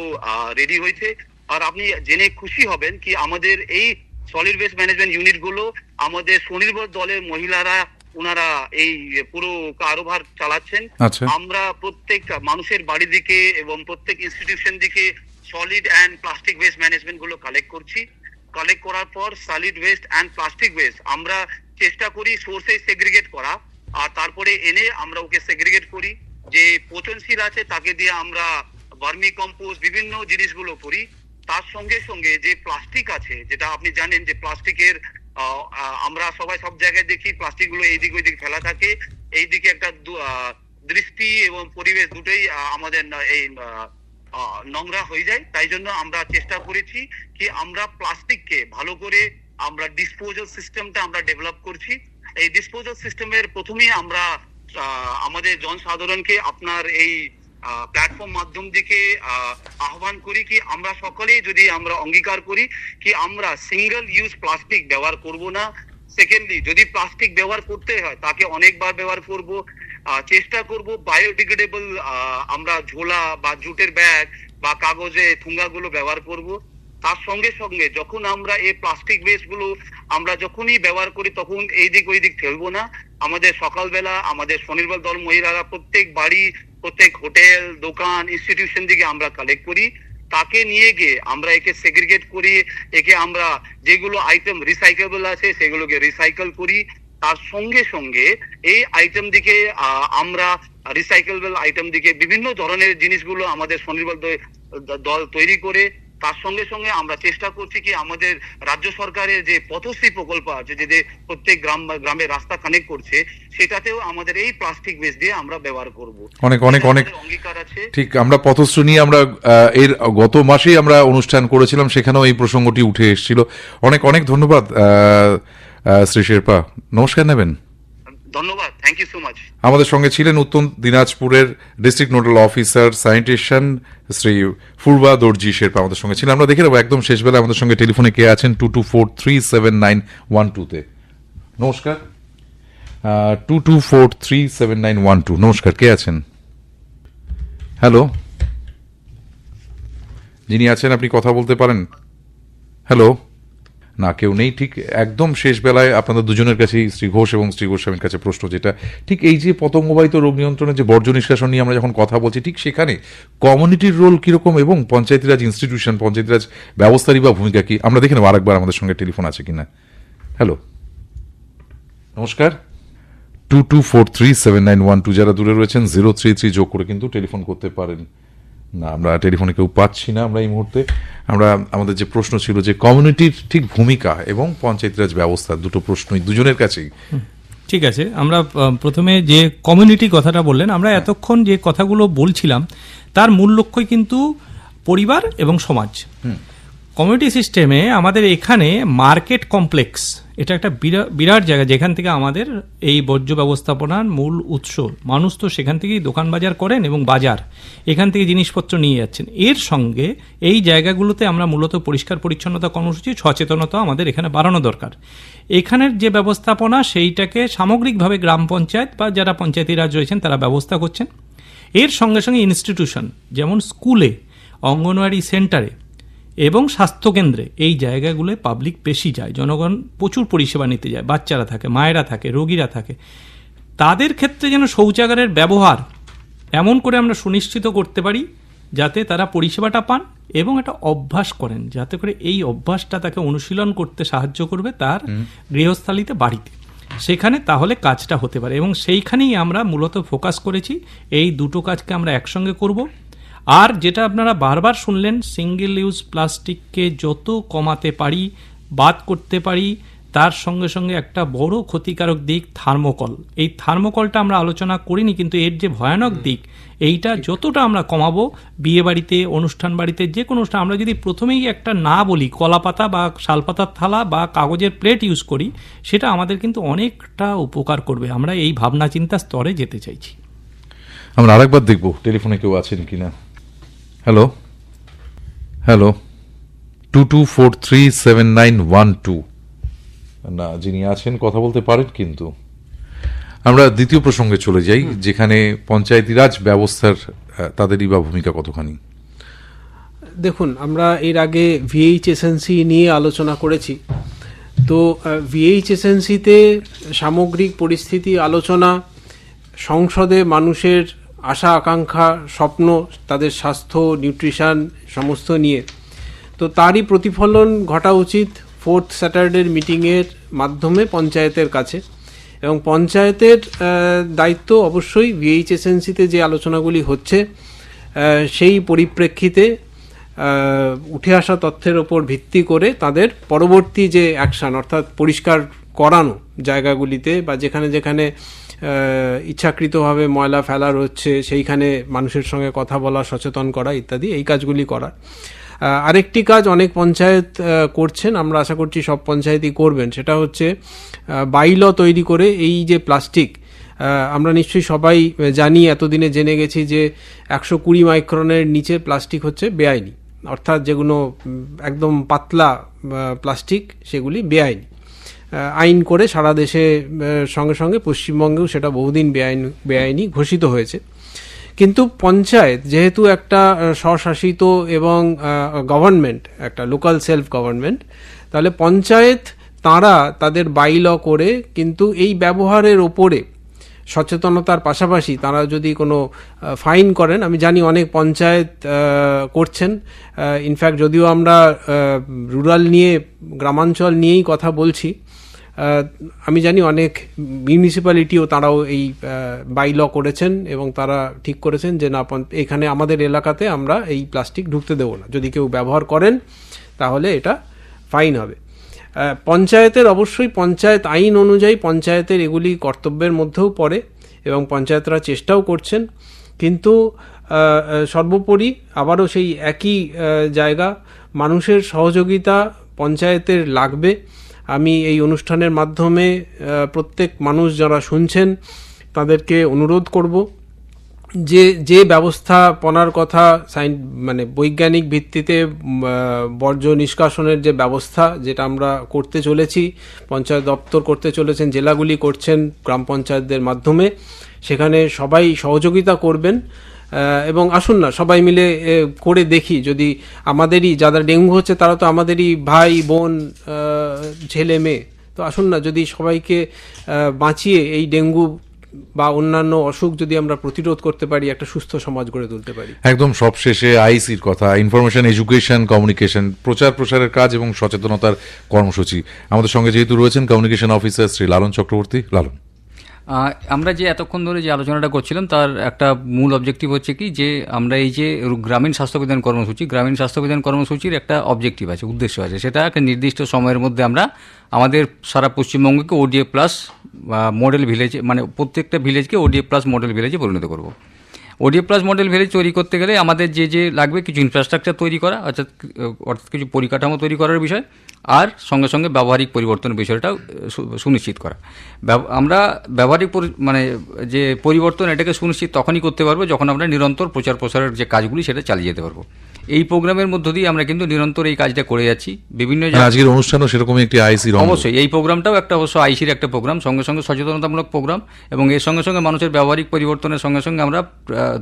রেডি হয়েছে। আর আপনি জেনে খুশি হবেন কি আমাদের এই সলিড ওয়েস্ট ম্যানেজমেন্ট ইউনিট গুলো আমাদের স্বনির্ভর দলের মহিলারা, ওনারা এই পুরো কারোবার চালাচ্ছেন। আমরা প্রত্যেক মানুষের বাড়ি দিকে এবং প্রত্যেক ইনস্টিটিউশন দিকে solid and plastic waste management গুলো কালেক্ট করছি। কালেক্ট করার পর solid waste and plastic waste আমরা চেষ্টা করি সোর্সে সেগ্রিগেট করা, আর তারপরে এনে আমরা ওকে সেগ্রিগেট করি। যে পচনশীল আছে তাকে দিয়ে আমরা ভার্মি কম্পোস্ট বিভিন্ন জিনিসগুলো করি। তার সঙ্গে সঙ্গে যে প্লাস্টিক আছে, যেটা আপনি জানেন যে প্লাস্টিকের আমরা সবাই সব জায়গায় দেখি প্লাস্টিক গুলো এইদিক ওইদিক ফেলা থাকে। এইদিকে একটা দৃষ্টি এবং পরিবেশ দুটোই আমাদের এই নোংরা হয়ে যায়। তাই জন্য আমরা চেষ্টা করেছি কি আমরা প্লাস্টিককে ভালো করে আমরা ডিসপোজাল সিস্টেমটা আমরা ডেভেলপ করছি। এই ডিসপোজাল সিস্টেমের প্রথমেই আমরা আমাদের জনসাধারণকে আপনার এই প্ল্যাটফর্ম মাধ্যম থেকে আহ্বান করি কি আমরা সকলেই যদি আমরা অঙ্গীকার করি কি আমরা সিঙ্গেল ইউজ প্লাস্টিক ব্যবহার করব না। সেকেন্ডলি, যদি প্লাস্টিক ব্যবহার করতে হয় তাকে অনেকবার ব্যবহার করব। চেষ্টা করব বায়োডিগ্রেডেবল আমরা ঝোলা বা জুটের ব্যাগ বা কাগজে ঠুঙ্গাগুলো ব্যবহার করব। তার সঙ্গে সঙ্গে যখন আমরা এই প্লাস্টিক ওয়েস্ট গুলো আমরা যখনই ব্যবহার করি তখন এই দিক ওই দিক ফেলবো না। আমাদের সকালবেলা আমাদের স্বনির্ভর দল মহিলারা প্রত্যেক বাড়ি, প্রত্যেক হোটেল, দোকান, ইনস্টিটিউশন থেকে আমরা কালেক্ট করি, তাকে নিয়ে গিয়ে আমরা একে সেগ্রিগেট করি, একে আমরা যেগুলো আইটেম রিসাইকেবল আছে সেগুলোকে রিসাইকেল করি। তার সঙ্গে সঙ্গে এই আইটেম দিকে আমরা রিসাইকেবল আইটেম দিকে বিভিন্ন ধরনের জিনিসগুলো আমাদের স্বনির্ভর দল তৈরি করে, তার সঙ্গে সঙ্গে আমরা চেষ্টা করছি কি আমাদের রাজ্য সরকারের যে পথশ্রী প্রকল্প আছে, যে প্রত্যেক গ্রামে রাস্তা কানেক্ট করছে, সেটাতেও আমাদের এই প্লাস্টিক ওয়েস্ট দিয়ে আমরা ব্যবহার করব। অনেক অনেক অনেক অঙ্গীকার আছে। ঠিক, আমরা পথশ্রী নিয়ে আমরা এর গত মাসেই আমরা অনুষ্ঠান করেছিলাম, সেখানেও এই প্রসঙ্গটি উঠে এসেছিল। অনেক অনেক ধন্যবাদ শ্রী শেরপা, নমস্কার নেবেন। ধন্যবাদ, থ্যাংক ইউ সো মাচ। আমাদের সঙ্গে ছিলেন উত্তর দিনাজপুরের district nodal officer sanitation Shri Purba Dorji Sherpa আমাদের সঙ্গে ছিলেন। আমরা দেখে নেবো একদম শেষ বেলায় আমাদের সঙ্গে টেলিফোনে কে আছেন 22437912-তে। নমস্কার, 22437912। নমস্কার, কে আছেন? হ্যালো, যিনি আছেন আপনি কথা বলতে পারেন। হ্যালো, না কেউ নেই। ঠিক একদম শেষ বেলায় আপনাদের দুজনের কাছেই শ্রী ঘোষ এবং শ্রী গোস্বামীর কাছে প্রশ্ন, যেটা ঠিক এই যে পতঙ্গবাহিত রোগ নিয়ন্ত্রণের যে বর্জ্য নিষ্কাশন নিয়ে আমরা যখন কথা বলছি, ঠিক সেখানে কমিউনিটির রোল কিরকম এবং পঞ্চায়েতি রাজ ইনস্টিটিউশন, পঞ্চায়েতি রাজ ব্যবস্থারই বা ভূমিকা কি, আমরা দেখে নেব আরেকবার আমাদের সঙ্গে টেলিফোন আছে কিনা। হ্যালো, নমস্কার, 22437912। যারা দূরে রয়েছেন 033 যোগ করে কিন্তু টেলিফোন করতে পারেন। না, আমরা টেলিফোনে কেউ পাচ্ছি না আমরা এই মুহূর্তে। আমরা আমাদের যে প্রশ্ন ছিল যে কমিউনিটির ঠিক ভূমিকা এবং পঞ্চায়েত রাজ ব্যবস্থা, দুটো প্রশ্নই দুজনের কাছেই। ঠিক আছে, আমরা প্রথমে যে কমিউনিটি কথাটা বললেন, আমরা এতক্ষণ যে কথাগুলো বলছিলাম তার মূল লক্ষ্যই কিন্তু পরিবার এবং সমাজ। কমিউনিটি সিস্টেমে আমাদের এখানে মার্কেট কমপ্লেক্স, এটা একটা বিরাট জায়গা যেখান থেকে আমাদের এই বর্জ্য ব্যবস্থাপনার মূল উৎস। মানুষ তো সেখান থেকেই দোকান বাজার করেন এবং বাজার, এখান থেকে জিনিসপত্র নিয়ে যাচ্ছেন। এর সঙ্গে এই জায়গাগুলোতে আমরা মূলত পরিষ্কার পরিচ্ছন্নতা কর্মসূচি, সচেতনতা আমাদের এখানে বাড়ানো দরকার। এখানের যে ব্যবস্থাপনা সেইটাকে সামগ্রিকভাবে গ্রাম পঞ্চায়েত বা যারা পঞ্চায়েতি রাজ রয়েছেন তারা ব্যবস্থা করছেন। এর সঙ্গে সঙ্গে ইনস্টিটিউশন, যেমন স্কুলে, অঙ্গনওয়াড়ি সেন্টারে এবং স্বাস্থ্যকেন্দ্রে, এই জায়গাগুলোয় পাবলিক বেশি যায়, জনগণ প্রচুর পরিষেবা নিতে যায়, বাচ্চারা থাকে, মায়েরা থাকে, রোগীরা থাকে। তাদের ক্ষেত্রে যেন শৌচাগারের ব্যবহার এমন করে আমরা সুনিশ্চিত করতে পারি যাতে তারা পরিষেবাটা পান এবং একটা অভ্যাস করেন, যাতে করে এই অভ্যাসটা তাকে অনুশীলন করতে সাহায্য করবে তার গৃহস্থালিতে, বাড়িতে, সেখানে তাহলে কাজটা হতে পারে। এবং সেইখানেই আমরা মূলত ফোকাস করেছি, এই দুটো কাজকে আমরা একসঙ্গে করব। আর যেটা আপনারা বারবার শুনলেন, সিঙ্গেল ইউজ প্লাস্টিককে যত কমাতে পারি, বাদ করতে পারি, তার সঙ্গে সঙ্গে একটা বড় ক্ষতিকারক দিক থার্মোকল। এই থার্মোকলটা আমরা আলোচনা করিনি, কিন্তু এর যে ভয়ানক দিক, এইটা যতটা আমরা কমাবো, বিয়ে বাড়িতে, অনুষ্ঠান বাড়িতে, যে কোনো অনুষ্ঠান, আমরা যদি প্রথমেই একটা না বলি কলাপাতা বা শালপাতার থালা বা কাগজের প্লেট ইউজ করি, সেটা আমাদের কিন্তু অনেকটা উপকার করবে। আমরা এই ভাবনা চিন্তা স্তরে যেতে চাইছি। আমরা আরেকবার দেখবো টেলিফোনে কেউ আছেন কিনা। Hello, hello, 22437912। না, যিনি আছেন কথা বলতে পারেন, কিন্তু আমরা দ্বিতীয় প্রসঙ্গে চলে যাই, যেখানে পঞ্চায়েতি রাজ ব্যবস্থার তাদেরই বা ভূমিকা কতখানি। দেখুন, আমরা এর আগে ভিএইচএসএনসি নিয়ে আলোচনা করেছি। তো ভিএইচএসএনসিতে সামগ্রিক পরিস্থিতি আলোচনা, সংসদে মানুষের আশা আকাঙ্ক্ষা, স্বপ্ন, তাদের স্বাস্থ্য, নিউট্রিশন সমস্ত নিয়ে, তো তারই প্রতিফলন ঘটা উচিত 4th স্যাটারডের মিটিংয়ের মাধ্যমে পঞ্চায়েতের কাছে। এবং পঞ্চায়েতের দায়িত্ব অবশ্যই ভিএইচএসএনসিতে যে আলোচনাগুলি হচ্ছে সেই পরিপ্রেক্ষিতে উঠে আসা তথ্যের ওপর ভিত্তি করে তাদের পরবর্তী যে অ্যাকশান, অর্থাৎ পরিষ্কার করানো জায়গাগুলিতে বা যেখানে যেখানে ইচ্ছাকৃতভাবে ময়লা ফেলা হচ্ছে সেইখানে মানুষের সঙ্গে কথা বলা, সচেতন করা ইত্যাদি, এই কাজগুলি করা। আরেকটি কাজ অনেক পঞ্চায়েত করছেন, আমরা আশা করছি সব পঞ্চায়েতই করবেন, সেটা হচ্ছে বাইল তৈরি করে এই যে প্লাস্টিক, আমরা নিশ্চয়ই সবাই জানি, এতদিনে জেনে গেছি যে 120 মাইক্রনের নিচে প্লাস্টিক হচ্ছে বেআইনি, অর্থাৎ যেগুলো একদম পাতলা প্লাস্টিক সেগুলি বেআইনি। আইন করে সারা দেশে, সঙ্গে সঙ্গে পশ্চিমবঙ্গেও সেটা বহুদিন বেআইনি ঘোষিত হয়েছে। কিন্তু পঞ্চায়েত যেহেতু একটা স্বশাসিত এবং গভর্নমেন্ট, একটা লোকাল সেলফ গভর্নমেন্ট, তাহলে পঞ্চায়েত তারা তাদের বাইল করে কিন্তু এই ব্যবহারের ওপরে সচেতনতার পাশাপাশি তারা যদি কোনো ফাইন করেন, আমি জানি অনেক পঞ্চায়েত করছেন। ইনফ্যাক্ট যদিও আমরা রুরাল নিয়ে, গ্রামাঞ্চল নিয়েই কথা বলছি, আমি জানি অনেক মিউনিসিপ্যালিটিও তারাও এই বাইল করেছেন এবং তারা ঠিক করেছেন যে না, এখানে আমাদের এলাকাতে আমরা এই প্লাস্টিক ঢুকতে দেবো না, যদি কেউ ব্যবহার করেন তাহলে এটা ফাইন হবে। পঞ্চায়েতের অবশ্যই পঞ্চায়েত আইন অনুযায়ী পঞ্চায়েতের এগুলি কর্তব্যের মধ্যেও পড়ে এবং পঞ্চায়েতরা চেষ্টাও করছেন, কিন্তু সর্বোপরি আবারও সেই একই জায়গা, মানুষের সহযোগিতা পঞ্চায়েতের লাগবে। আমি এই অনুষ্ঠানের মাধ্যমে প্রত্যেক মানুষ যারা শুনছেন তাদেরকে অনুরোধ করব যে ব্যবস্থাপনার কথা মানে বৈজ্ঞানিক ভিত্তিতে বর্জ্য নিষ্কাশনের যে ব্যবস্থা, যেটা আমরা করতে চলেছি, পঞ্চায়েত দপ্তর করতে চলেছেন, জেলাগুলি করছেন গ্রাম পঞ্চায়েতদের মাধ্যমে, সেখানে সবাই সহযোগিতা করবেন। এবং আসুন না সবাই মিলে করে দেখি, যদি আমাদেরই যারা ডেঙ্গু হচ্ছে তারা তো আমাদেরই ভাই বোন ছেলে মেয়ে, তো আসুন না যদি সবাইকে বাঁচিয়ে এই ডেঙ্গু বা অন্যান্য অসুখ যদি আমরা প্রতিরোধ করতে পারি, একটা সুস্থ সমাজ গড়ে তুলতে পারি। একদম সবশেষে আইসির কথা, ইনফরমেশন এডুকেশন কমিউনিকেশন, প্রচার প্রসারের কাজ এবং সচেতনতার কর্মসূচি। আমাদের সঙ্গে যেহেতু রয়েছেন কমিউনিকেশন অফিসার শ্রী লালন চক্রবর্তী। লালন, আমরা যে এতক্ষণ ধরে যে আলোচনাটা করছিলাম তার একটা মূল অবজেক্টিভ হচ্ছে কি, যে আমরা এই যে গ্রামীণ স্বাস্থ্যবিধান কর্মসূচি, গ্রামীণ স্বাস্থ্যবিধান কর্মসূচির একটা অবজেক্টিভ আছে, উদ্দেশ্য আছে, সেটা একটা নির্দিষ্ট সময়ের মধ্যে আমরা আমাদের সারা পশ্চিমবঙ্গকে ওডিএফ প্লাস মডেল ভিলেজে, মানে প্রত্যেকটা ভিলেজকে ওডিএফ প্লাস মডেল ভিলেজে পরিণত করব। ওডিএফ প্লাস মডেল ভিলেজ তৈরি করতে গেলে আমাদের যে লাগবে কিছু ইনফ্রাস্ট্রাকচার তৈরি করা, অর্থাৎ কিছু পরিকাঠামো তৈরি করার বিষয়, আর সঙ্গে সঙ্গে ব্যবহারিক পরিবর্তনের বিষয়টাও সুনিশ্চিত করা। আমরা ব্যবহারিক মানে যে পরিবর্তন, এটাকে সুনিশ্চিত তখনই করতে পারবো যখন আমরা নিরন্তর প্রচার প্রসারের যে কাজগুলি সেটা চালিয়ে যেতে পারবো। এই প্রোগ্রামের মধ্য দিয়ে আমরা কিন্তু নিরন্তর এই কাজটা করে যাচ্ছি। বিভিন্ন আজকের অনুষ্ঠানও সেরকমই একটি আইসির, অবশ্যই এই প্রোগ্রামটাও একটা অবশ্য আইসির একটা প্রোগ্রাম, সঙ্গে সঙ্গে সচেতনতামূলক প্রোগ্রাম, এবং এর সঙ্গে সঙ্গে মানুষের ব্যবহারিক পরিবর্তনের সঙ্গে সঙ্গে আমরা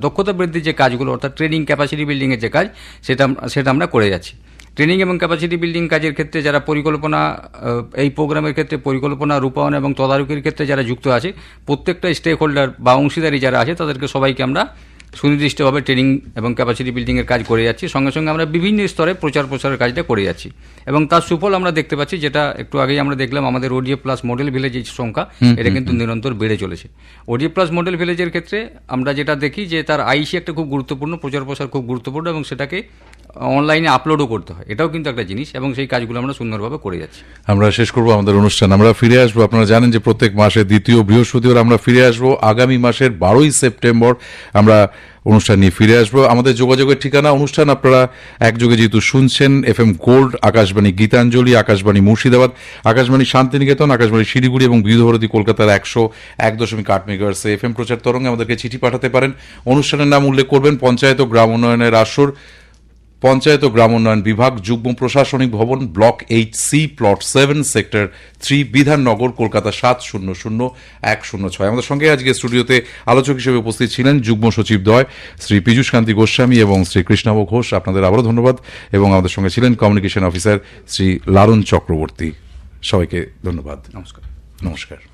দক্ষতা বৃদ্ধির যে কাজগুলো, অর্থাৎ ট্রেনিং ক্যাপাসিটি বিল্ডিংয়ের যে কাজ, সেটা আমরা করে যাচ্ছি। ট্রেনিং এবং ক্যাপাসিটি বিল্ডিং কাজের ক্ষেত্রে যারা পরিকল্পনা, এই প্রোগ্রামের ক্ষেত্রে পরিকল্পনা, রূপায়ণ এবং তদারকির ক্ষেত্রে যারা যুক্ত আছে, প্রত্যেকটা স্টেক হোল্ডার বা অংশীদারি যারা আছে, তাদেরকে সবাইকে আমরা সুনির্দিষ্টভাবে ট্রেনিং এবং ক্যাপাসিটি বিল্ডিংয়ের কাজ করে যাচ্ছি। সঙ্গে সঙ্গে আমরা বিভিন্ন স্তরে প্রচার প্রসারের কাজটা করে যাচ্ছি এবং তার সুফল আমরা দেখতে পাচ্ছি, যেটা একটু আগেই আমরা দেখলাম, আমাদের ওডিএফ প্লাস মডেল ভিলেজের সংখ্যা এটা কিন্তু নিরন্তর বেড়ে চলেছে। ওডিএফ প্লাস মডেল ভিলেজের ক্ষেত্রে আমরা যেটা দেখি যে তার আইসি একটা খুব গুরুত্বপূর্ণ, প্রচার প্রসার খুব গুরুত্বপূর্ণ, এবং সেটাকে অনলাইনে আপলোডও করতে হয়, এটাও কিন্তু একটা জিনিস, এবং সেই কাজগুলো আমরা সুন্দরভাবে করে যাচ্ছি। আমরা শেষ করবো আমাদের অনুষ্ঠান, আমরা ফিরে আসবো। আপনারা জানেন যে প্রত্যেক মাসের দ্বিতীয় বৃহস্পতিবার আমরা ফিরে আসবো। আগামী মাসের 12ই সেপ্টেম্বর আমরা অনুষ্ঠান নিয়ে ফিরে আসবো। আমাদের যোগাযোগের ঠিকানা, অনুষ্ঠান আপনারা একযোগে যেহেতু শুনছেন, FM গোল্ড, আকাশবাণী গীতাঞ্জলি, আকাশবাণী মুর্শিদাবাদ, আকাশবাণী শান্তিনিকেতন, আকাশবাণী শিলিগুড়ি এবং বিধুভারতী কলকাতার 101.8 মেগাহার্টজে FM প্রচার তরঙ্গে আমাদেরকে চিঠি পাঠাতে পারেন। অনুষ্ঠানের নাম উল্লেখ করবেন পঞ্চায়েত ও গ্রাম উন্নয়নের আসর, পঞ্চায়েত ও গ্রাম উন্নয়ন বিভাগ, যুগ্ম প্রশাসনিক ভবন, block 8C, plot 7, sector 3, Bidhannagar, Kolkata 700106। আমাদের সঙ্গে আজকে স্টুডিওতে আলোচক হিসেবে উপস্থিত ছিলেন যুগ্ম সচিব দ্বয় শ্রী পীযূষ কান্তি গোস্বামী এবং শ্রী কৃষ্ণাভ ঘোষ। আপনাদের আবারও ধন্যবাদ। এবং আমাদের সঙ্গে ছিলেন কমিউনিকেশন অফিসার শ্রী লালন চক্রবর্তী। সবাইকে ধন্যবাদ। নমস্কার। নমস্কার।